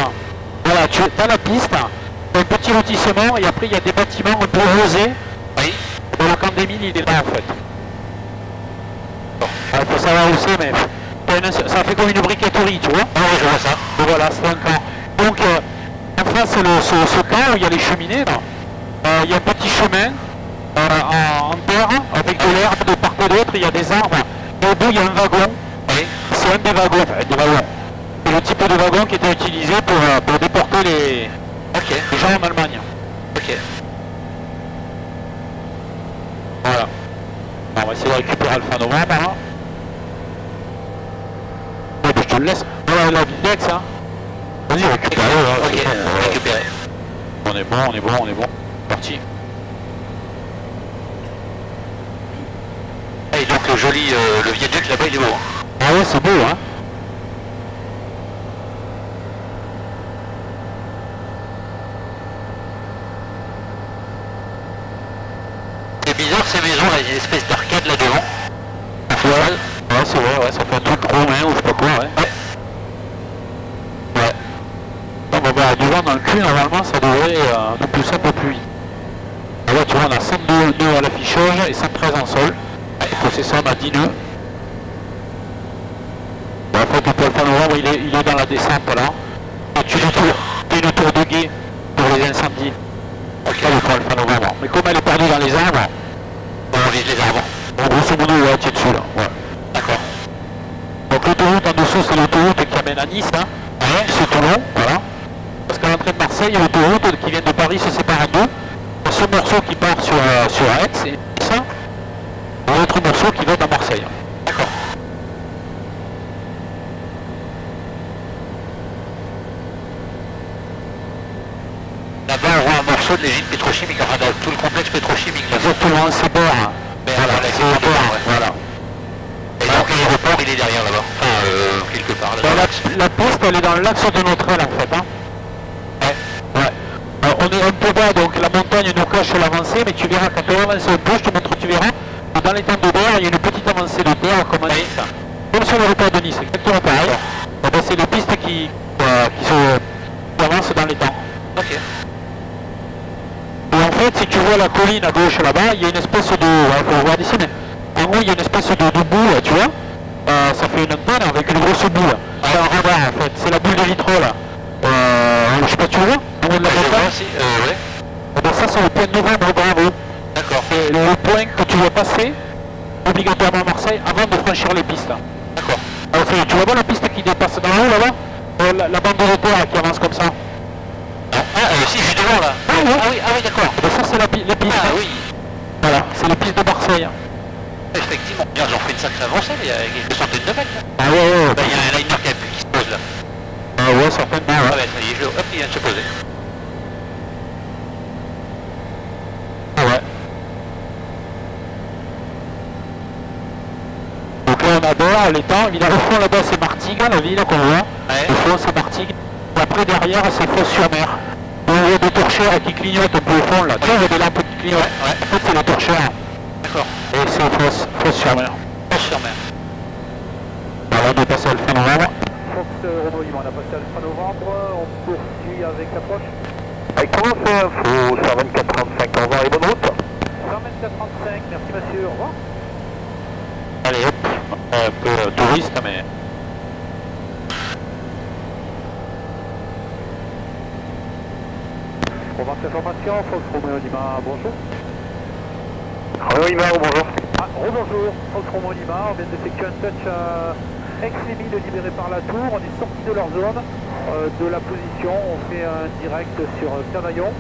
voilà, tu as la piste, un petit lotissement et après il y a des bâtiments un peu rosés. Oui. Et le camp des Milles il est là en fait. Bon, il faut savoir où c'est mais ça fait comme une briqueterie, tu vois. Ah oui, je vois ça. Et voilà, c'est un camp. Donc en face c'est ce camp où il y a les cheminées là. Il y a un petit chemin. En terre, avec de l'herbe de part et d'autre, il y a des arbres, et au bout il y a un wagon, oui. C'est un des wagons, c'est le type de wagon qui était utilisé pour déporter les gens en Allemagne. Ok. Voilà. On va essayer de récupérer Alpha Novembre. Hein. Ouais, bah, je te le laisse. Voilà la Vindex, hein. Vas-y, récupère. Ok, récupérer. On est bon. Parti. Et donc le joli, le viaduc là-bas il est beau. Hein. Ah ouais, c'est beau, hein. C'est bizarre ces maisons là, il y a une espèce d'arcade là devant. Ouais, c'est vrai, ouais, ça fait un truc romain ou je sais pas quoi, ouais. Ouais. Non, bah, du vent dans le cul, normalement, ça devrait nous pousser un peu plus vite. Et là, tu vois, on a 102 nœuds à l'affichage et 113 en sol. Et pour c'est ça, on a 10 nœuds. Bon, en fait, le Alpha Novembre, il est dans la descente, là. Et tu fais une tour de guet pour les incendies. Ok, le Alpha Novembre. Mais comme elle est perdue dans les arbres, on vise les arbres. Bon, grosso modo, ouais, tu es dessus, là. Ouais. D'accord. Donc l'autoroute en dessous, c'est l'autoroute qui amène à Nice, hein. Ouais. C'est Toulon, voilà. Parce qu'à l'entrée de Marseille, il y a l'autoroute qui vient de Paris se sépare en deux. Il y a ce morceau qui part sur Aix, et ça, et l'autre morceau qui va à Marseille. D'accord. Là-bas, on voit un morceau de l'usine pétrochimique, enfin de tout le complexe pétrochimique. Exactement, c'est bord. Mais voilà, c'est bord, ouais. Voilà. Et donc l'aéroport, il est derrière là-bas. Enfin, quelque la piste elle est dans l'axe de notre aile en fait. Hein. Ouais. Alors, on est un peu bas donc la montagne nous cache l'avancée, mais tu verras quand on avance un peu, je te montre, tu verras. Dans les temps de terre, il y a une petite avancée de terre comme à Nice. Comme sur l'aéroport de Nice, exactement pareil. Ben, c'est les pistes qui avancent dans les temps. Ok. Et en fait, si tu vois la colline à gauche là-bas, il y a une espèce de... Il faut voir d'ici, mais en haut, il y a une espèce de boule, tu vois. Ça fait une antenne avec une grosse boule. C'est un radar en fait, c'est la boule de vitrol. Je sais pas, tu vois en haut de la montagne. Ouais. Et ben ça, c'est le point de novembre, bravo. D'accord. C'est le point que tu vois passer obligatoirement à Marseille avant de franchir les pistes. D'accord. Alors, tu vois pas la piste qui dépasse dans le haut là-bas, la bande de terre qui avance comme ça. Si, je suis devant là. Ah oui, d'accord. Ben ça, c'est les pistes. Ah oui. Voilà, c'est les pistes de Marseille. Effectivement, bien, j'en fais une sacrée avancée, il y a quelques centaines de mètres. Là. Ah ouais. Bah, il y a un liner qui se pose là. Ah ouais, certainement. Ah ouais, ça y est, hop, il vient de se poser. Ah ouais. Donc là on adore les temps, évidemment au fond là-bas c'est Martigues, la ville qu'on voit. Ouais. Au fond c'est Martigues. Après derrière c'est Fos-sur-Mer. On voit des torchères qui clignotent un peu au fond là. Tu vois, on voit des lampes qui clignotent. Ouais. En fait c'est les torchères. D'accord. Et c'est Fos-sur-Mer. Fos-sur-Mer. Alors on est passé à Alpha Novembre. Fox Renault Lima, on a passé Alpha Novembre, on poursuit avec l'approche. Avec comment c'est info 124 35, au revoir et bonne route. 124 35, merci monsieur, au revoir. Allez hop, un peu touriste mais... On marque l'information, Fox Romeo Lima, bonjour. Renault Lima, bonjour. Ah, rebonjour, Fox Romeo Lima, on vient d'effectuer un touch ex-Lémile libéré par la tour, on est sorti de leur zone, de la position, on fait un direct sur Cavaillon,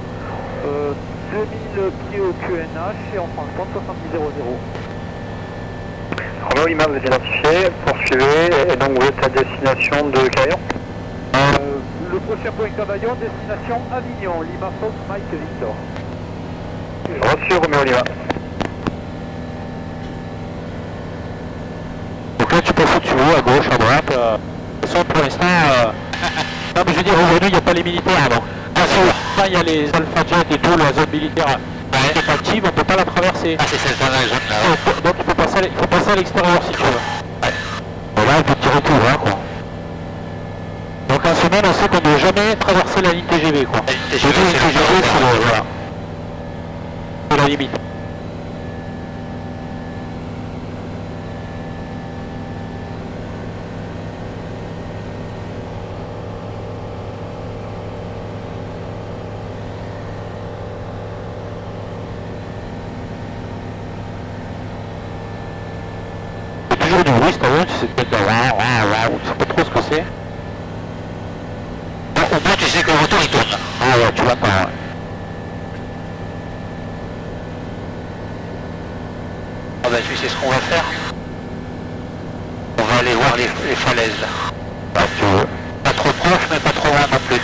2000 pieds au QNH et on prend le temps 7000. Renault Lima, vous êtes identifié, poursuivez, et donc vous êtes à destination de Cavaillon. Le prochain point Cavaillon, destination Avignon, Lima Fox, Mike Victor. Reçu Renault Lima. Donc là tu peux foutre, tu veux, à gauche, à droite. De toute façon pour l'instant... Non mais je veux dire aujourd'hui il n'y a pas les militaires donc. Là il y a les Alpha Jet et tout, la zone militaire qui est active, on ne peut pas la traverser. Ah, c'est cette zone là. Donc il faut passer à l'extérieur si tu veux. Ouais. Bon là on peut tirer tout là quoi. Donc en semaine on sait qu'on ne doit jamais traverser la ligne TGV quoi. La ligne TGV, voilà. C'est la limite. Toujours du bruit, c'est-à-dire tu sais peut-être tu sais pas trop ce que c'est. Au moins tu sais que le moteur il tourne. Ah ouais, tu l'entends, ouais. Ah bah tu sais ce qu'on va faire. On va aller voir les falaises là. Bah tu veux. Pas trop proche mais pas trop loin non plus.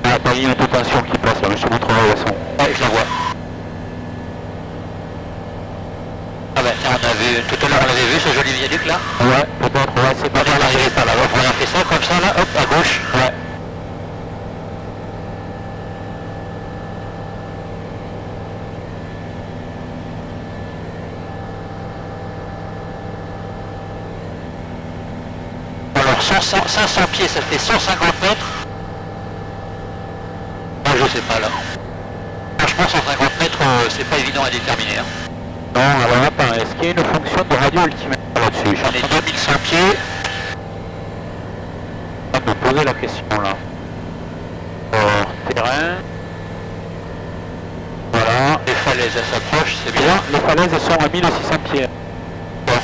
Ah t'as une tentation qui passe là, je te montrerai où elles sont. Ouais, je la vois. Ah bah tiens, tout à l'heure on avait vu ce joli viaduc là. Ouais, peut-être, ouais, c'est pas On est arrivé par là, on a fait ça comme ça là, hop, à gauche. Ouais. Alors 500 pieds, ça fait 150 mètres. Moi je sais pas là. Franchement 150 mètres, c'est pas évident à déterminer. Hein. Non, alors attends, est-ce qu'il y a une fonction de radio ultimètre là-dessus? J'en ai 2100 pieds. On va me poser la question là. Hors terrain. Voilà. Les falaises elles s'approchent, c'est bien. Les falaises elles sont à 1600 pieds. Bon.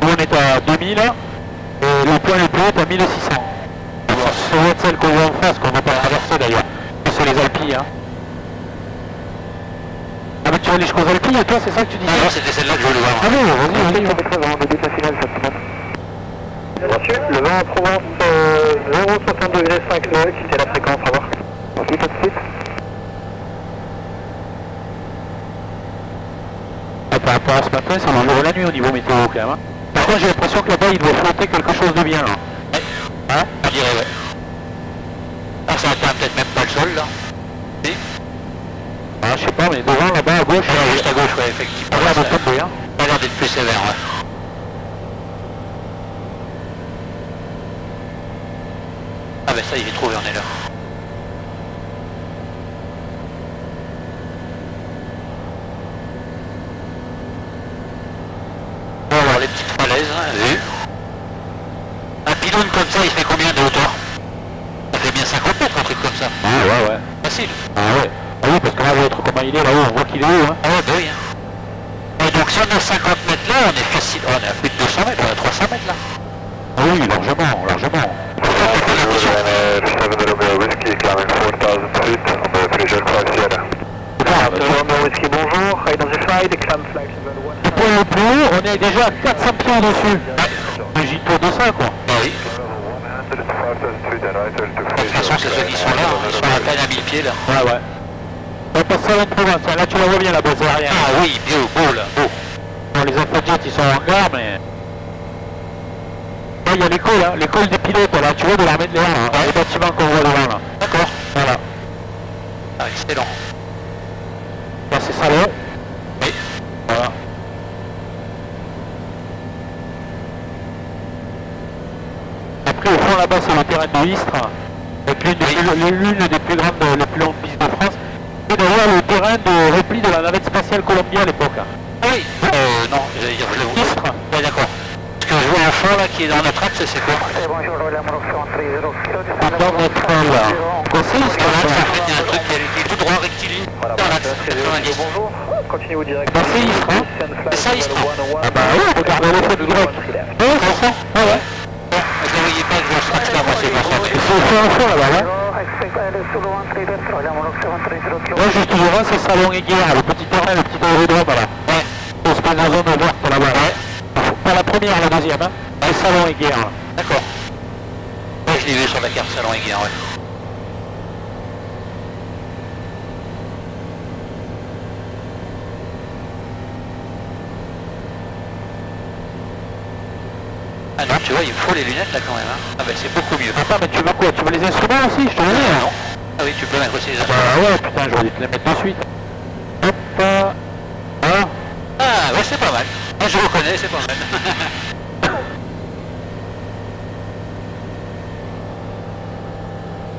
Nous on est à 2000 et le point le plus haut est à 1600. Bon, ça va être celle qu'on voit en face, qu'on ne va pas traverser d'ailleurs. C'est les Alpilles. Hein. Ah mais tu vas aller jusqu'aux Alpilles et toi c'est ça que tu disais? Non, c'était celle-là que je voulais voir. Ah bon, vas-y, Reçu, le vent en Provence 0,60 degrés 5 nœuds, quittez la fréquence, au revoir. Ok, tout de suite. Par rapport à ce matin, ça m'enlève la nuit au niveau météo quand même. Hein. Par contre j'ai l'impression que là-bas il doit flotter quelque chose de bien là. Hein? ça atteint peut-être même pas le sol là. Si. Ah, je sais pas, mais devant là-bas à gauche, Juste à gauche, ouais, effectivement. ça a l'air de tomber, hein. Ça a l'air d'être plus sévère, ouais. Ah ben ça y est, j'ai trouvé, on est là. Bon alors les petites falaises, hein, vu. Un pylône comme ça, il fait combien de hauteur? Ça fait bien 50 mètres, un truc comme ça. Ah ouais, ouais. Facile. Ah ouais. Ah oui, parce que là, l'autre, comment il est là-haut, on voit qu'il est haut, hein. Ah ouais, bah oui. Hein. Et donc si on a 50 mètres là, on est facile. On est à plus de 200 mètres, on a 300 mètres là. Ah oui, largement, largement. Whiskey, bonjour. Identified, climb flight level 1. Pour le plus haut, on est déjà à 400 pieds au-dessus. Mais j'y tourne de ça, quoi. Ah oui. De toute façon, c'est ceux qui sont là, ils sont à peine à 1000 pieds là. Ouais, ouais. On passe ça à la province, là tu la vois bien la base aérienne. Ah oui, beau là, beau. Bon, les Alpha-Jets ils sont en hangar, mais... Là il y a l'école, hein, l'école des pilotes, là, tu vois, de l'armée de l'air, là, les bâtiments qu'on voit devant, là. D'accord. Voilà. Ah, excellent. Là c'est Salon. Oui. Voilà. Après au fond là-bas c'est le terrain de Istres, avec l'une des plus grandes, les plus longues pistes de France. Et d'ailleurs le terrain de repli de la navette spatiale Columbia à l'époque. Ah oui. Non, j'allais dire, je l'ai Istres. Ouais, d'accord. Ce que je vois en fond là qui est dans notre axe, c'est quoi? Dans notre là. C'est Istres. Dans l'axe, en fait, il y a un truc qui est tout droit rectiligne. Dans l'axe, 90. Bonjour. Continuez au direct. C'est Istres, hein. C'est ça, Istres. Ah bah oui, regardez le fait du direct. Oui, c'est ça. Ah ouais. Je ne voyais pas que je serais là, moi c'est pas ça. Et c'est au fond là-bas, hein. Moi juste devant c'est Salon et Guerre, le petit terrain, le petit aérodrome là. Ouais. On se met dans la zone verte là-bas. Ouais. Pas la première, la deuxième, hein. C'est Salon et Guerre. D'accord. Ouais, je l'ai vu sur la carte Salon et Guerre, ouais. Ah non, tu vois, il me faut les lunettes là quand même, hein. Ah bah c'est beaucoup mieux. Attends, mais tu veux quoi? Tu veux les instruments aussi? Je te le dis, hein. Ah oui, tu peux mettre aussi les Bah instruments. ouais, putain, j'aurais dû te les mettre de suite. Hop, hein. Ah ouais, c'est pas mal. Moi je reconnais, c'est pas mal.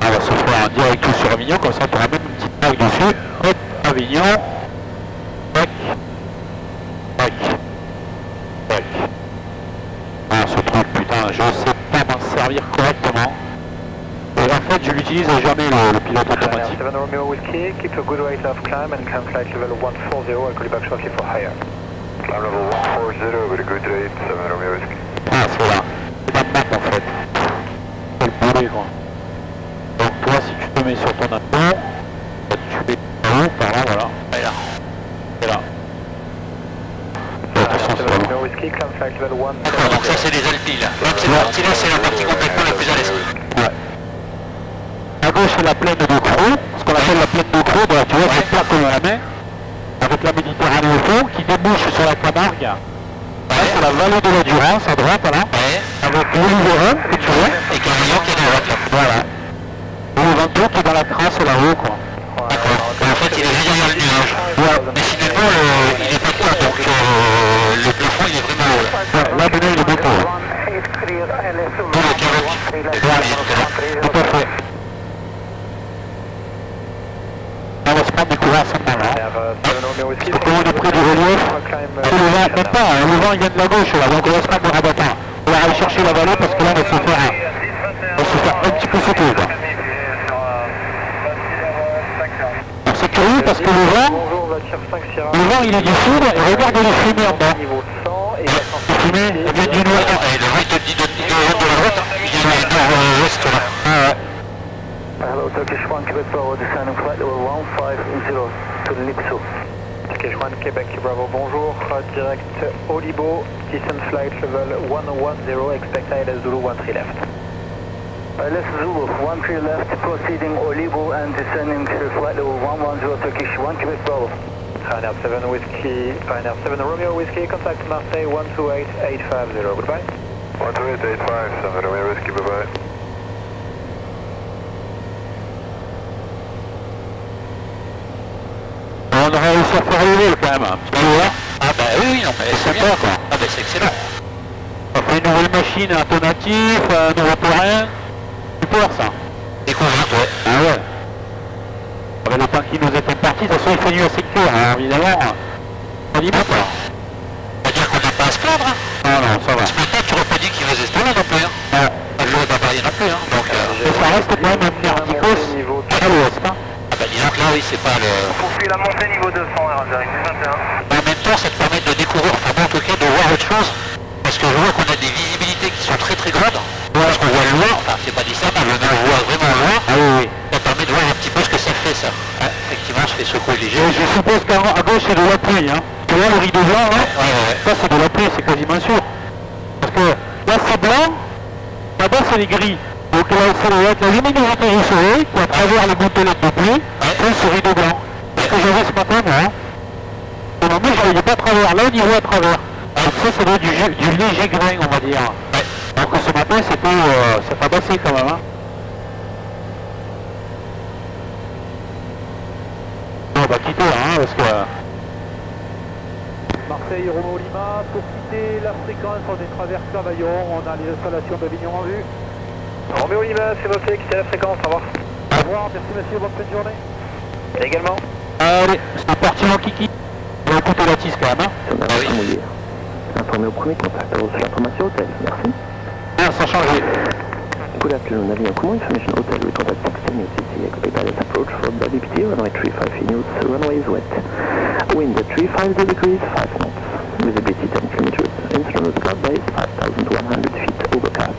On va se faire un direct tout sur Avignon, comme ça tu auras même une petite plaque dessus. Hop, Avignon. Tac. Tac. Tac. Ah, ce truc, putain, je sais pas m'en servir correctement. Et en fait, je l'utilise jamais le pilote automatique. 7 Romeo Whiskey, keep a good rate of climb and climb flight level 140. I'll call you back shortly for higher. Climb level 140 with a good rate, 7 Romeo Whiskey. Ah, c'est là. C'est la map en fait. C'est le boulet, quoi. Donc toi, si tu te mets sur ton avion, tu es par là, voilà. Ouais, là. Et là. Romeo Whiskey, climb flight level 140. D'accord, donc ça c'est les Alpilles là. Donc cette partie-là, c'est la partie complètement la plus à l'est. Ouais. À gauche, c'est la plaine de Croix, ce qu'on appelle la plaine de Croix, bah, tu vois, c'est plat comme la main, avec la Méditerranée au fond, qui débouche sur la Camargue. Là, c'est la vallée de la Durance, à droite, là, Ouais. avec l'Oliveron, que tu vois. Et Carillon qui est à droite là. Voilà. Et le Ventoux qui est dans la trace là-haut, quoi. D'accord. En fait, il est juste derrière le nuage. Ouais. Mais finalement, il est pas plat, donc le plafond il est vraiment haut là. Ouais, là, maintenant, il est beaucoup. Hein. Pour le carreau. Tout à fait. On va se prendre des courants ensemble, là. Comme on est près du relief, c'est le vent, même pas, hein, le vent il vient de la gauche là, donc on va se prendre des rabattants. On va aller chercher la vallée parce que là on va se faire un petit peu sauter, quoi. Alors c'est curieux parce que le vent il est du sud et regarde les fumées en bas. Les fumées, elles viennent du nord. Et le vent il te dit de la droite, il vient du nord-ouest là. Ah ouais. Hello, Turkish 1, Quebec Bravo, descending flight level 150 to Lipso. Turkish 1, Quebec Bravo, bonjour. Direct Olibo, descent flight level 110, expect ILS Zulu 13 left. ILS Zulu 13 left, proceeding Olibo and descending to flight level 110, Turkish 1, Quebec Bravo. Ryanair 7 Whiskey, Ryanair 7 Romeo Whiskey, contact Marseille 128850, goodbye. 12885, 7 Romeo Whiskey, bye bye. on aurait réussi à faire le vol quand même. Tu vois? Ah bah oui, non, mais c'est bien quoi. Ah bah c'est excellent. On fait une nouvelle machine, un tonatif, un nouveau terrain. Super ça. Découverte, ouais. Ah ouais. Avec le temps qui nous est imparti, de toute façon il fait nuit assez clair, hein, évidemment. On dit pas. C'est-à-dire qu'on n'a pas à se plaindre, hein. Ah non, ça va. Ce matin, tu aurais pas dit qu'il faisait ce temps-là non plus, hein. Ah. Je l'aurais pas parié non plus, hein. Donc, ça reste quand même un merdicos à l'ouest, hein. ah bah dis donc là, oui, c'est pas le... Poursuit la montée niveau 200, R021. En même temps, ça te permet de découvrir, enfin moi en tout cas, de voir autre chose. Parce que je vois qu'on a des visibilités qui sont très très grandes. Parce qu'on voit loin, enfin c'est pas discernable, mais on voit vraiment loin. Ah oui, oui. Ça permet de voir un petit peu ce que ça fait ça. Ouais, effectivement, on se fait secouer léger. Je suppose qu'à gauche c'est de la pluie, hein. Tu vois le rideau blanc, hein. Ouais. Ça c'est de la pluie, c'est quasiment sûr. Parce que là c'est blanc, là-bas c'est les gris. Donc là ça doit être la luminosité du soleil qui à travers les gouttelettes de pluie fait ce rideau blanc. C'est ce que j'avais ce matin moi. Hein. Et moi je ne voyais pas à travers, là on y voit à travers. Donc ça doit être du léger grain on va dire. Alors que ce matin c'était ça tabassait quand même. Hein. On va quitter hein, parce que... Marseille, Romeo Lima, pour quitter la fréquence, on est travers Cavaillon, on a les installations d'Avignon en vue. Romeo Lima, c'est noté, quittez la fréquence, au revoir. Au revoir, merci monsieur, bonne fin de journée. Également. Allez, c'est parti mon kiki. On va écouter la tisse quand même. Hein. Mouillé. Informé au premier contact, reçu l'information hôtel, merci. Ah, ça a changé. Good afternoon, Avion Kumo, information hotel, we contact 16 news CC, expect pilot approach for WPT, runway 35 news, runway is wet. Wind at 350 degrees, 5 knots. Visibility 10 kilometers. Instrument cloud base, 5,100 feet overcast.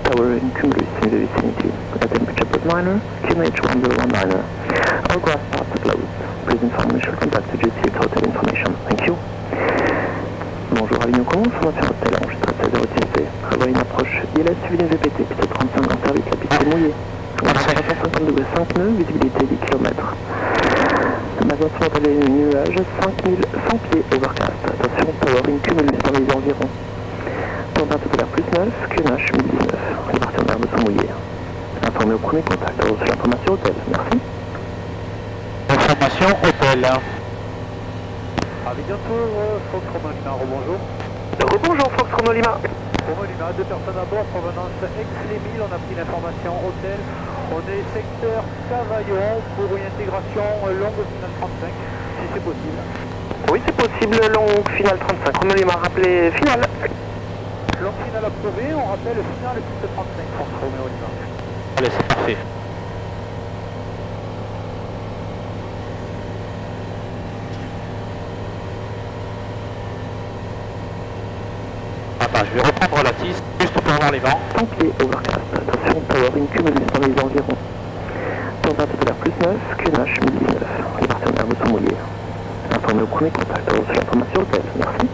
Tower in Cumulus in the vicinity. A temperature plus minor, QNH 1019. All grass parts are closed. Please inform me, shall contact the GC hotel information. Thank you. Bonjour Avignon Comment, formation hôtel, enregistré à 16h10. Prévoit une approche ILS suivi des VPT, plutôt 35 en service, la piste est mouillée. 150 degrés 5 nœuds, visibilité 10 km. Maintenant, on les nuages, 5100 pieds overcast. Attention, powering cumulus dans les environs. Température de l'air plus 9, QNH 1019. Les partenaires me sont mouillés. Informé au premier contact, reçu l'information hôtel, merci. Information hôtel. Avignon Tour, Fox Romeo Lima, rebonjour. Rebonjour Fox Romeo Lima. Romeo Lima, 2 personnes à bord, provenance Aix-les-Milles, on a pris l'information hôtel. On est secteur Cavaillon pour une intégration longue finale 35, si c'est possible. Oui, c'est possible, longue finale 35. Romeo Lima, rappelez finale. Longue finale approuvée, on rappelle finale piste 35, Fox Romeo Lima. Allez, c'est parfait. Attends, je vais reprendre la tisse, juste pour avoir les vents. 100 pieds overcast. Attention, powering cumulus dans les environs. Température de l'air plus 9, QNH 1019. Les partenaires me sont mouillés. Informé au premier contact, reçu l'information hôtel, merci.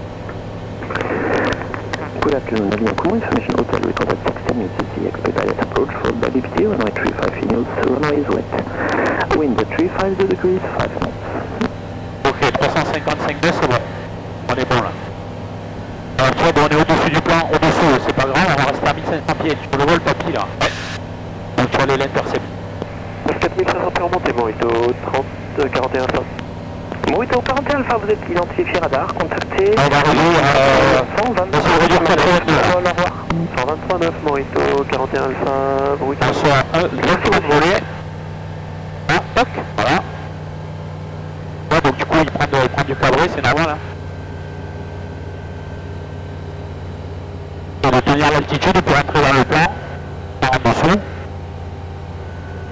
Good afternoon, Avion Kumo, information hotel, we contact 16 news CC, expect pilot approach for WPT, runway 35 news, runway is wet. Wind at 350 degrees, 5 knots. Ok, 355 nœuds, c'est bon. On est bon là. Alors tu vois, bon, on est au-dessus du plan, au-dessous, c'est pas grave, on va rester à 1500 pieds. Tu le vois le tapis là. Donc tu vas aller l'intercepter. 4500 pieds remontés, Morito 30 41 Alpha. Morito 41 Alpha, vous êtes identifié radar, contactez. On va réduire 123.9 Morito 41 Alpha, Morito. On soit un volé. Ah, toc, voilà. Ouais, donc du coup il prend du cabré, c'est normal hein. Et de tenir l'altitude pour entrer dans le plan, par en dessous.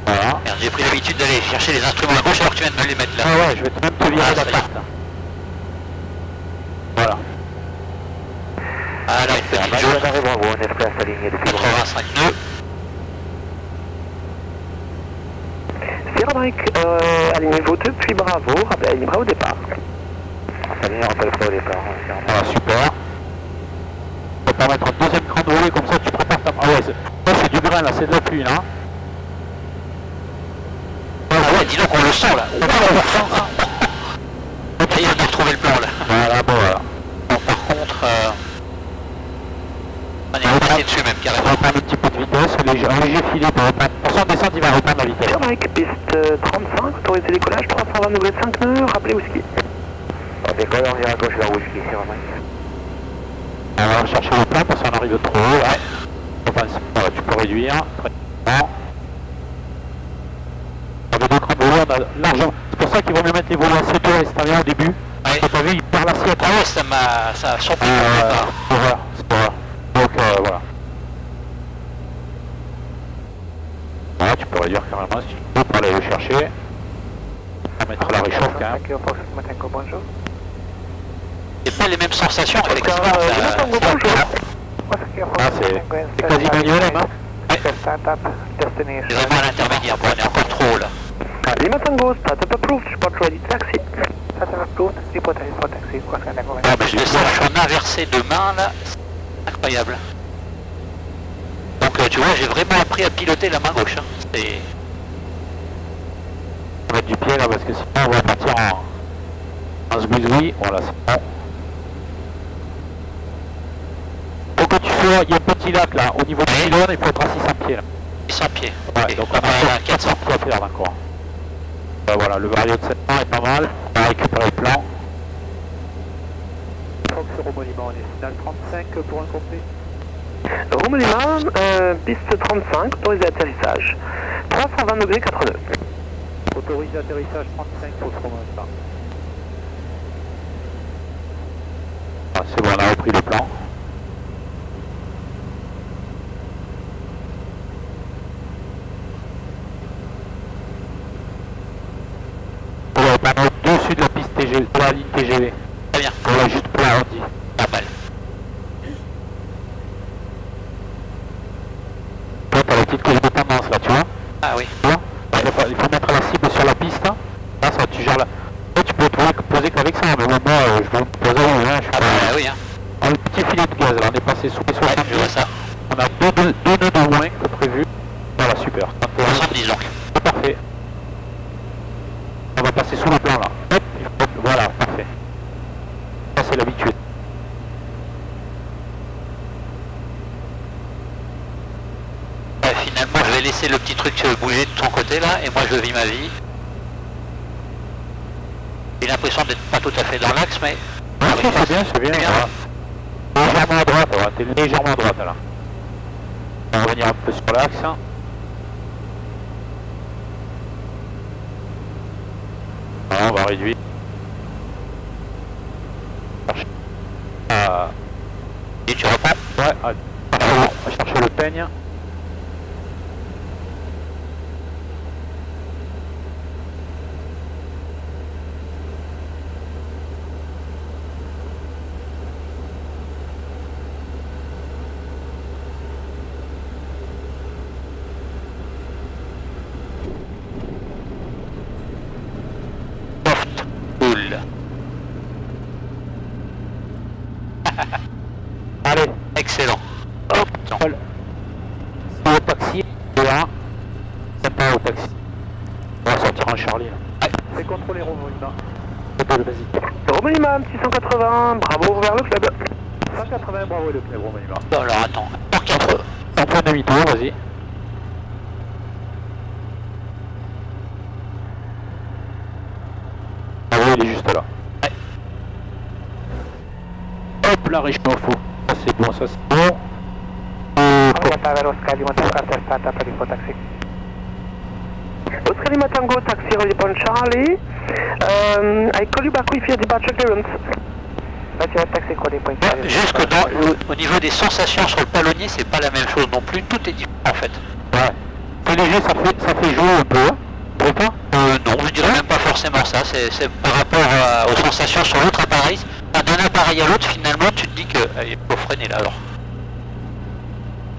Voilà. Merde, j'ai pris l'habitude d'aller chercher les instruments à gauche alors que tu viens de me les mettre là. Ah ouais, je vais même te virer la carte. Voilà. Ah là, une petite jaune. Bravo, on est prêt à s'aligner depuis 85 nœuds. Sierra Drake, alignez-vous depuis Bravo, rappelez prêt au départ. Aligné, rappel prêt au départ. Voilà, super. On va permettre un deuxième cran de volée, comme ça tu prépares ta... Ah ouais, ça c'est du grain là, c'est de la pluie là. Hein. Ah ouais, dis donc on le sent là. On le sent. Ça y est, on a retrouvé le plan là. Voilà, bon voilà. Bon, par contre, on est repassé dessus même On carrément. va prendre un petit peu de vitesse, un léger filet pour reprendre en descente, il va reprendre la vitesse. Sur Mike, piste 35, autorisé décollage, 320 degrés 5 nœuds, rappelez whisky. On décolle, on ira à gauche vers whisky, sur Mike. On va chercher le plan parce qu'on arrive trop haut. Ouais. Enfin, voilà, tu peux réduire. Avec deux grands volants, on a l'argent. C'est pour ça qu'il vaut mieux mettre les volants assez tôt à l'extérieur au début. Ouais. T'as pas vu, il perd l'assiette. Ah ouais, ça a surpris. C'est pas grave. Donc voilà. Voilà, tu peux réduire carrément si tu veux pour aller le chercher. On va mettre la réchauffe quand même. Bonjour. C'est pas les mêmes sensations effectivement. Ah, c'est quasi manuel, hein. C'est vraiment à l'intermédiaire, bon, on est encore trop haut là. Lima Tango, startup approved, report ready, taxi. Startup approved, report ready for taxi. Ah, mais je le sens, je suis en inversé de main là, c'est incroyable. Donc tu vois, j'ai vraiment appris à piloter la main gauche. Hein. C'est... On va mettre du pied là parce que sinon on va partir en squeeze-oui. Voilà, c'est bon. Faut que tu sois, il y a un petit lac là, au niveau du pylône, il faut être à 600 pieds là. 600 pieds. Ouais, Okay. donc on a 400 pieds à faire encore. Voilà, le vario de 700 est pas mal. On va récupérer le plan. Fox Romo Lima, on est signal 35 pour un complet. Romo Lima, piste 35, autorisé atterrissage. 320 degrés 4 nœuds. Autorisé atterrissage 35 Fox Romo Lima. Ah, c'est bon, on a repris le plan. On va pas au-dessus de la piste TGV, de la ligne TGV. Très bien. On va juste pour l'arrondi. Pas mal. Toi, t'as la petite couche de tendance là, tu vois. Ah oui. Tu vois, il faut mettre la cible sur la piste. Là, ça, tu gères la... Toi, tu peux te poser qu'avec ça, mais moi, je vais me poser où, hein, je suis Ah pas... bah oui hein. On a le petit filet de gaz, là, on est passé sous les 70. Ouais, je vois ça. On a deux nœuds de moins que prévu. Voilà, super. 70 donc. C'est parfait. On va passer sous le plan là. Hop, voilà, parfait. Ça c'est l'habitude. Ouais, finalement, je vais laisser le petit truc bouger de ton côté là, et moi je vis ma vie. J'ai l'impression d'être pas tout à fait dans l'axe, mais... Ouais, c'est bien, c'est bien. Voilà. Légèrement à droite, voilà, t'es légèrement à droite là. On va revenir un peu sur l'axe. Voilà, on va réduire. Et tu reprends? Ouais, on va chercher le peigne. Allez, excellent. Hop, au taxi, et là, c'est pas au taxi. On va sortir en Charlie là. C'est contrôlé Romo Lima. Vas-y. Romo Lima, petit 180, bravo vers le club. 180, bravo le club Romo Lima. Bon, alors attends, par 4. On fait demi-tour, vas-y. Ah oui, il est juste là. Ouais. Hop, la réchauffe. Ça c'est bon, ça c'est bon. Oscar Lima Tango, taxi Relipon Charlie. I call you back with your departure clearance. Jusque au niveau des sensations sur le palonnier, c'est pas la même chose non plus, tout est différent en fait. Ouais. C'est léger, ça fait jouer un peu. Ou pas? Non, je dirais même pas forcément ça, c'est par rapport aux sensations sur l'autre appareil. D'un appareil à l'autre, finalement, tu te dis que il faut freiner là alors.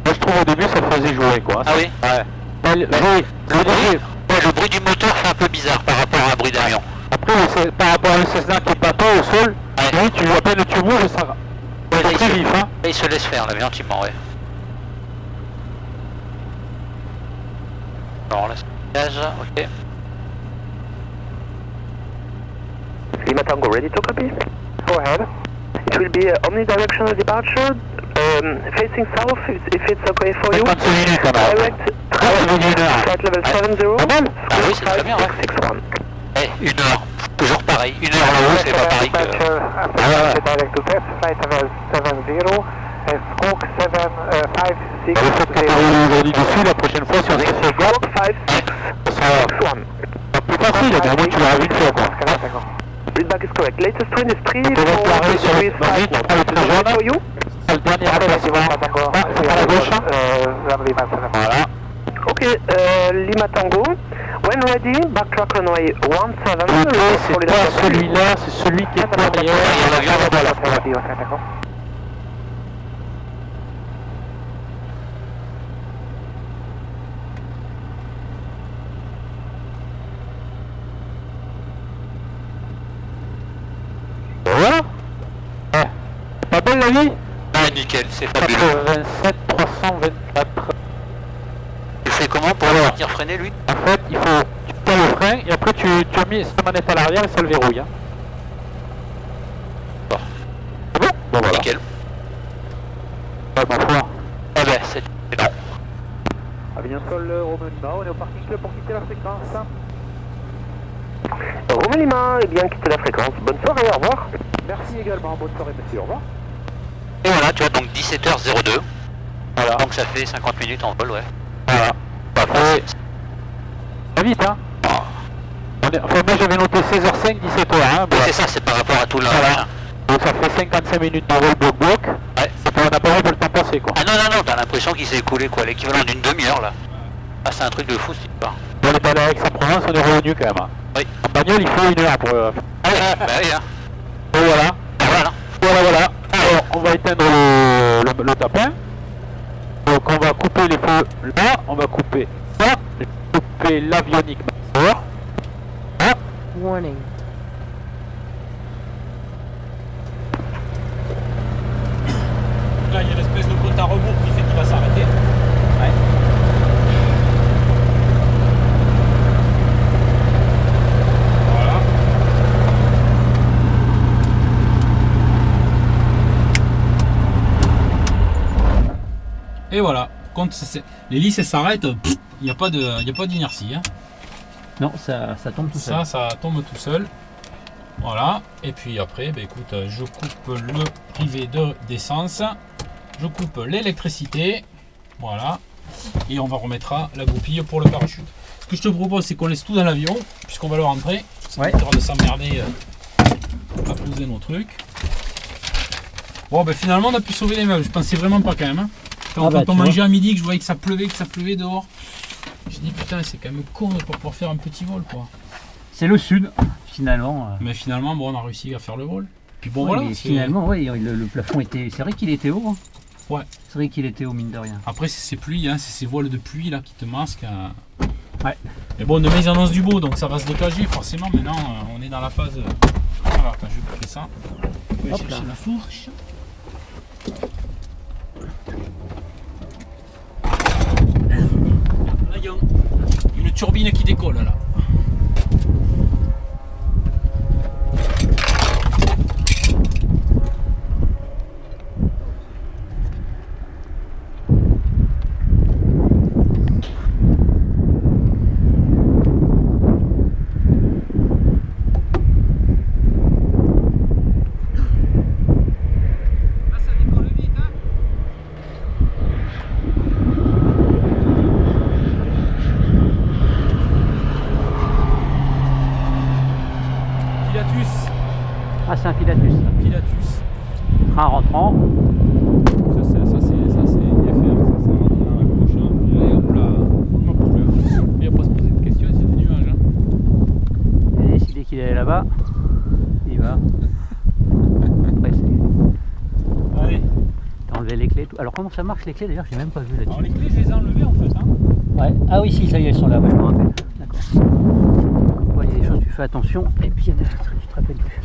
Moi je trouve au début ça faisait jouer quoi. Ah oui? Ouais. Le bruit du moteur fait un peu bizarre par rapport à un bruit d'avion. Après, par rapport à un Cessna qui bat pas au sol, ouais. Oui, tu vois à peine tu bouges, ça Ouais, très vif, hein. Là, il se laisse faire, là, gentiment, ouais. Alors là, c'est gaz, ok. Lima Tango, ready to copy? Go ahead. It will be omnidirectional departure, facing south if it's okay for you. Direct Flight level 70. Pas mal. Ah oui, c'est très bien, ouais. Eh, 1 heure. Toujours pareil. 1 heure là-haut, c'est pas pareil que... Direct to test, flight level 70, Squawk 756. Le fait que tu arrives aujourd'hui dessus, la prochaine fois, si on se fait Squawk 5661. c'est plus facile, mais au moins tu l'auras une fois, quoi. Feedback is correct. Latest wind is 3 On peut mettre l'arrêt sur le marine, tu prends le train jaune. C'est le dernier remplacement. Ah, c'est à la gauche. Voilà. Ok, Lima Tango. When ready, backtrack runway 17. Donc là, c'est pas celui-là, c'est celui qui est derrière. Il y a l'avion là-bas, là. Voilà. Ouais. Pas belle la vie? Ah, nickel, c'est fabuleux. 87 324. Tu fais comment pour le maintenir freiné, lui? En fait, il faut... Tu tiens le frein et après tu as mis cette manette à l'arrière et ça le verrouille. Hein. Bon. C'est bon? Bon voilà. Nickel. Ouais, ma foi. Ah ben, c'est... Non. Avion sol Romain Lima, on est au parking club pour quitter la fréquence. Romain Lima, eh bien, quittez la fréquence. Bonne soirée, au revoir. Merci également, bonne soirée monsieur, au revoir. Et voilà, tu vois, donc 17h02. Voilà. Donc ça fait 50 minutes en vol, ouais. Voilà. Bah, Ouais. Ça va vite, hein. Enfin, moi j'avais noté 16h05, 17h, hein. Oui, c'est ça, c'est par rapport à tout là. Voilà. Donc ça fait 55 minutes de vol bloc-bloc. Ouais. On n'a pas vu le temps passer, quoi. Ah non, non, non, t'as l'impression qu'il s'est écoulé, quoi, l'équivalent d'une demi-heure, là. Ah, c'est un truc de fou, cette histoire. On est allé avec Aix-en-Provence, on est revenu quand même. Hein. Oui. En bagnole, il faut 1 heure pour... Ah oui, bah oui, hein. Et voilà. Ah, voilà. Voilà. Alors, on va éteindre le tapin. Donc, on va couper les feux là. On va couper ça. Couper l'avionique major. Hein. Warning. Là, il y a l'espèce de compte à rebours qui fait qu'il va s'arrêter. Ouais. Voilà. Et voilà. Quand l'hélice s'arrête, il n'y a pas d'inertie. Hein. Non, ça tombe tout seul. Ça tombe tout seul. Voilà. Et puis après, bah, écoute, je coupe le rivet d'essence. Je coupe l'électricité. Voilà. Et on va remettre la goupille pour le parachute. Ce que je te propose, c'est qu'on laisse tout dans l'avion, puisqu'on va le rentrer. Ça va de s'emmerder à poser nos trucs. Bon, ben finalement, on a pu sauver les meubles. Je pensais vraiment pas quand même. Hein. Quand on mangeait à midi, que je voyais que ça pleuvait dehors. J'ai dit putain, c'est quand même con de pas pouvoir faire un petit vol, quoi. C'est le sud, finalement. Mais finalement, bon, on a réussi à faire le vol. Puis bon, ouais, voilà. Finalement, oui, le plafond était. C'est vrai qu'il était haut. Hein. Ouais. C'est vrai qu'il était haut, mine de rien. Après, c'est ces pluies, hein, c'est ces voiles de pluie là qui te masquent. Ouais. Mais bon, demain ils annoncent du beau, donc ça va se dégager forcément. Maintenant, on est dans la phase. Voilà, attends, je vais couper ça. Je vais chercher la fourche. Là, il y a une turbine qui décolle là. Ah, c'est un Pilatus. Un Pilatus. Train rentrant. Ça c'est IFR, ça rentre dans la couche. Hein. Et hop là, on n'en peut plus. Il n'y a pas à se poser de questions, c'est des nuages. Hein. Il a décidé qu'il allait là-bas. Il va. Après, c'est. Allez. T'as enlevé les clés. Alors, comment ça marche les clés d'ailleurs? J'ai même pas vu là-dessus. Alors, les clés, je les ai enlevées en fait. Hein. Ouais. Ah oui, si, ça y est, elles sont là. Ouais, je me rappelle. D'accord. Ouais, il y a des choses, tu fais attention. Et puis, il y a des choses, tu te rappelles plus.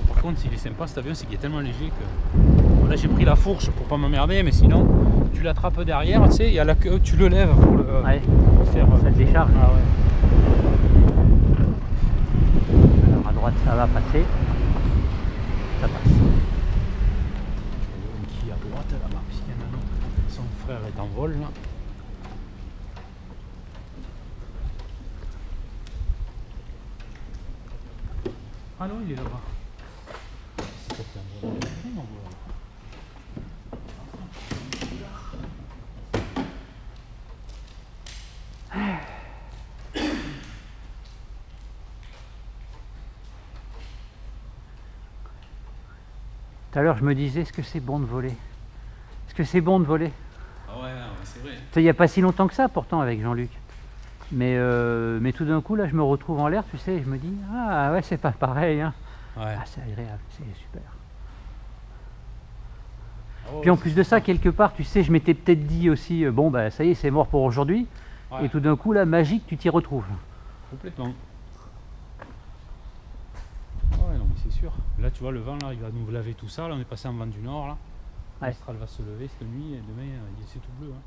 Par contre, s'il est sympa cet avion, c'est qu'il est tellement léger que. Bon, là, j'ai pris la fourche pour pas m'emmerder, mais sinon, tu l'attrapes derrière, tu sais, il y a la queue, tu le lèves pour le ouais. Pour faire. Ça te décharge. Ah ouais. Alors, à droite, ça va passer. Ça passe. Qui à droite là-bas, puisqu'il y en a un autre. Son frère est être en vol là. Ah non, il est là-bas. C'est peut-être un vol. Non, voilà. Tout à l'heure, je me disais, est-ce que c'est bon de voler? Est-ce que c'est bon de voler? Ah ouais, c'est vrai. Il n'y a pas si longtemps que ça, pourtant, avec Jean-Luc. Mais tout d'un coup, là, je me retrouve en l'air, tu sais, et je me dis, ah ouais, c'est pas pareil. Hein. Ouais. Ah, c'est agréable, c'est super. Oh, Puis en plus de ça, quelque part, tu sais, je m'étais peut-être dit aussi, bon, bah ça y est, c'est mort pour aujourd'hui. Ouais. Et tout d'un coup, là, magique, tu t'y retrouves. Complètement. Ah ouais, non, mais c'est sûr. Là, tu vois, le vent, là, il va nous laver tout ça. Là, on est passé en vent du nord, là. Ouais. L'Austral va se lever cette nuit et demain, c'est tout bleu. Hein.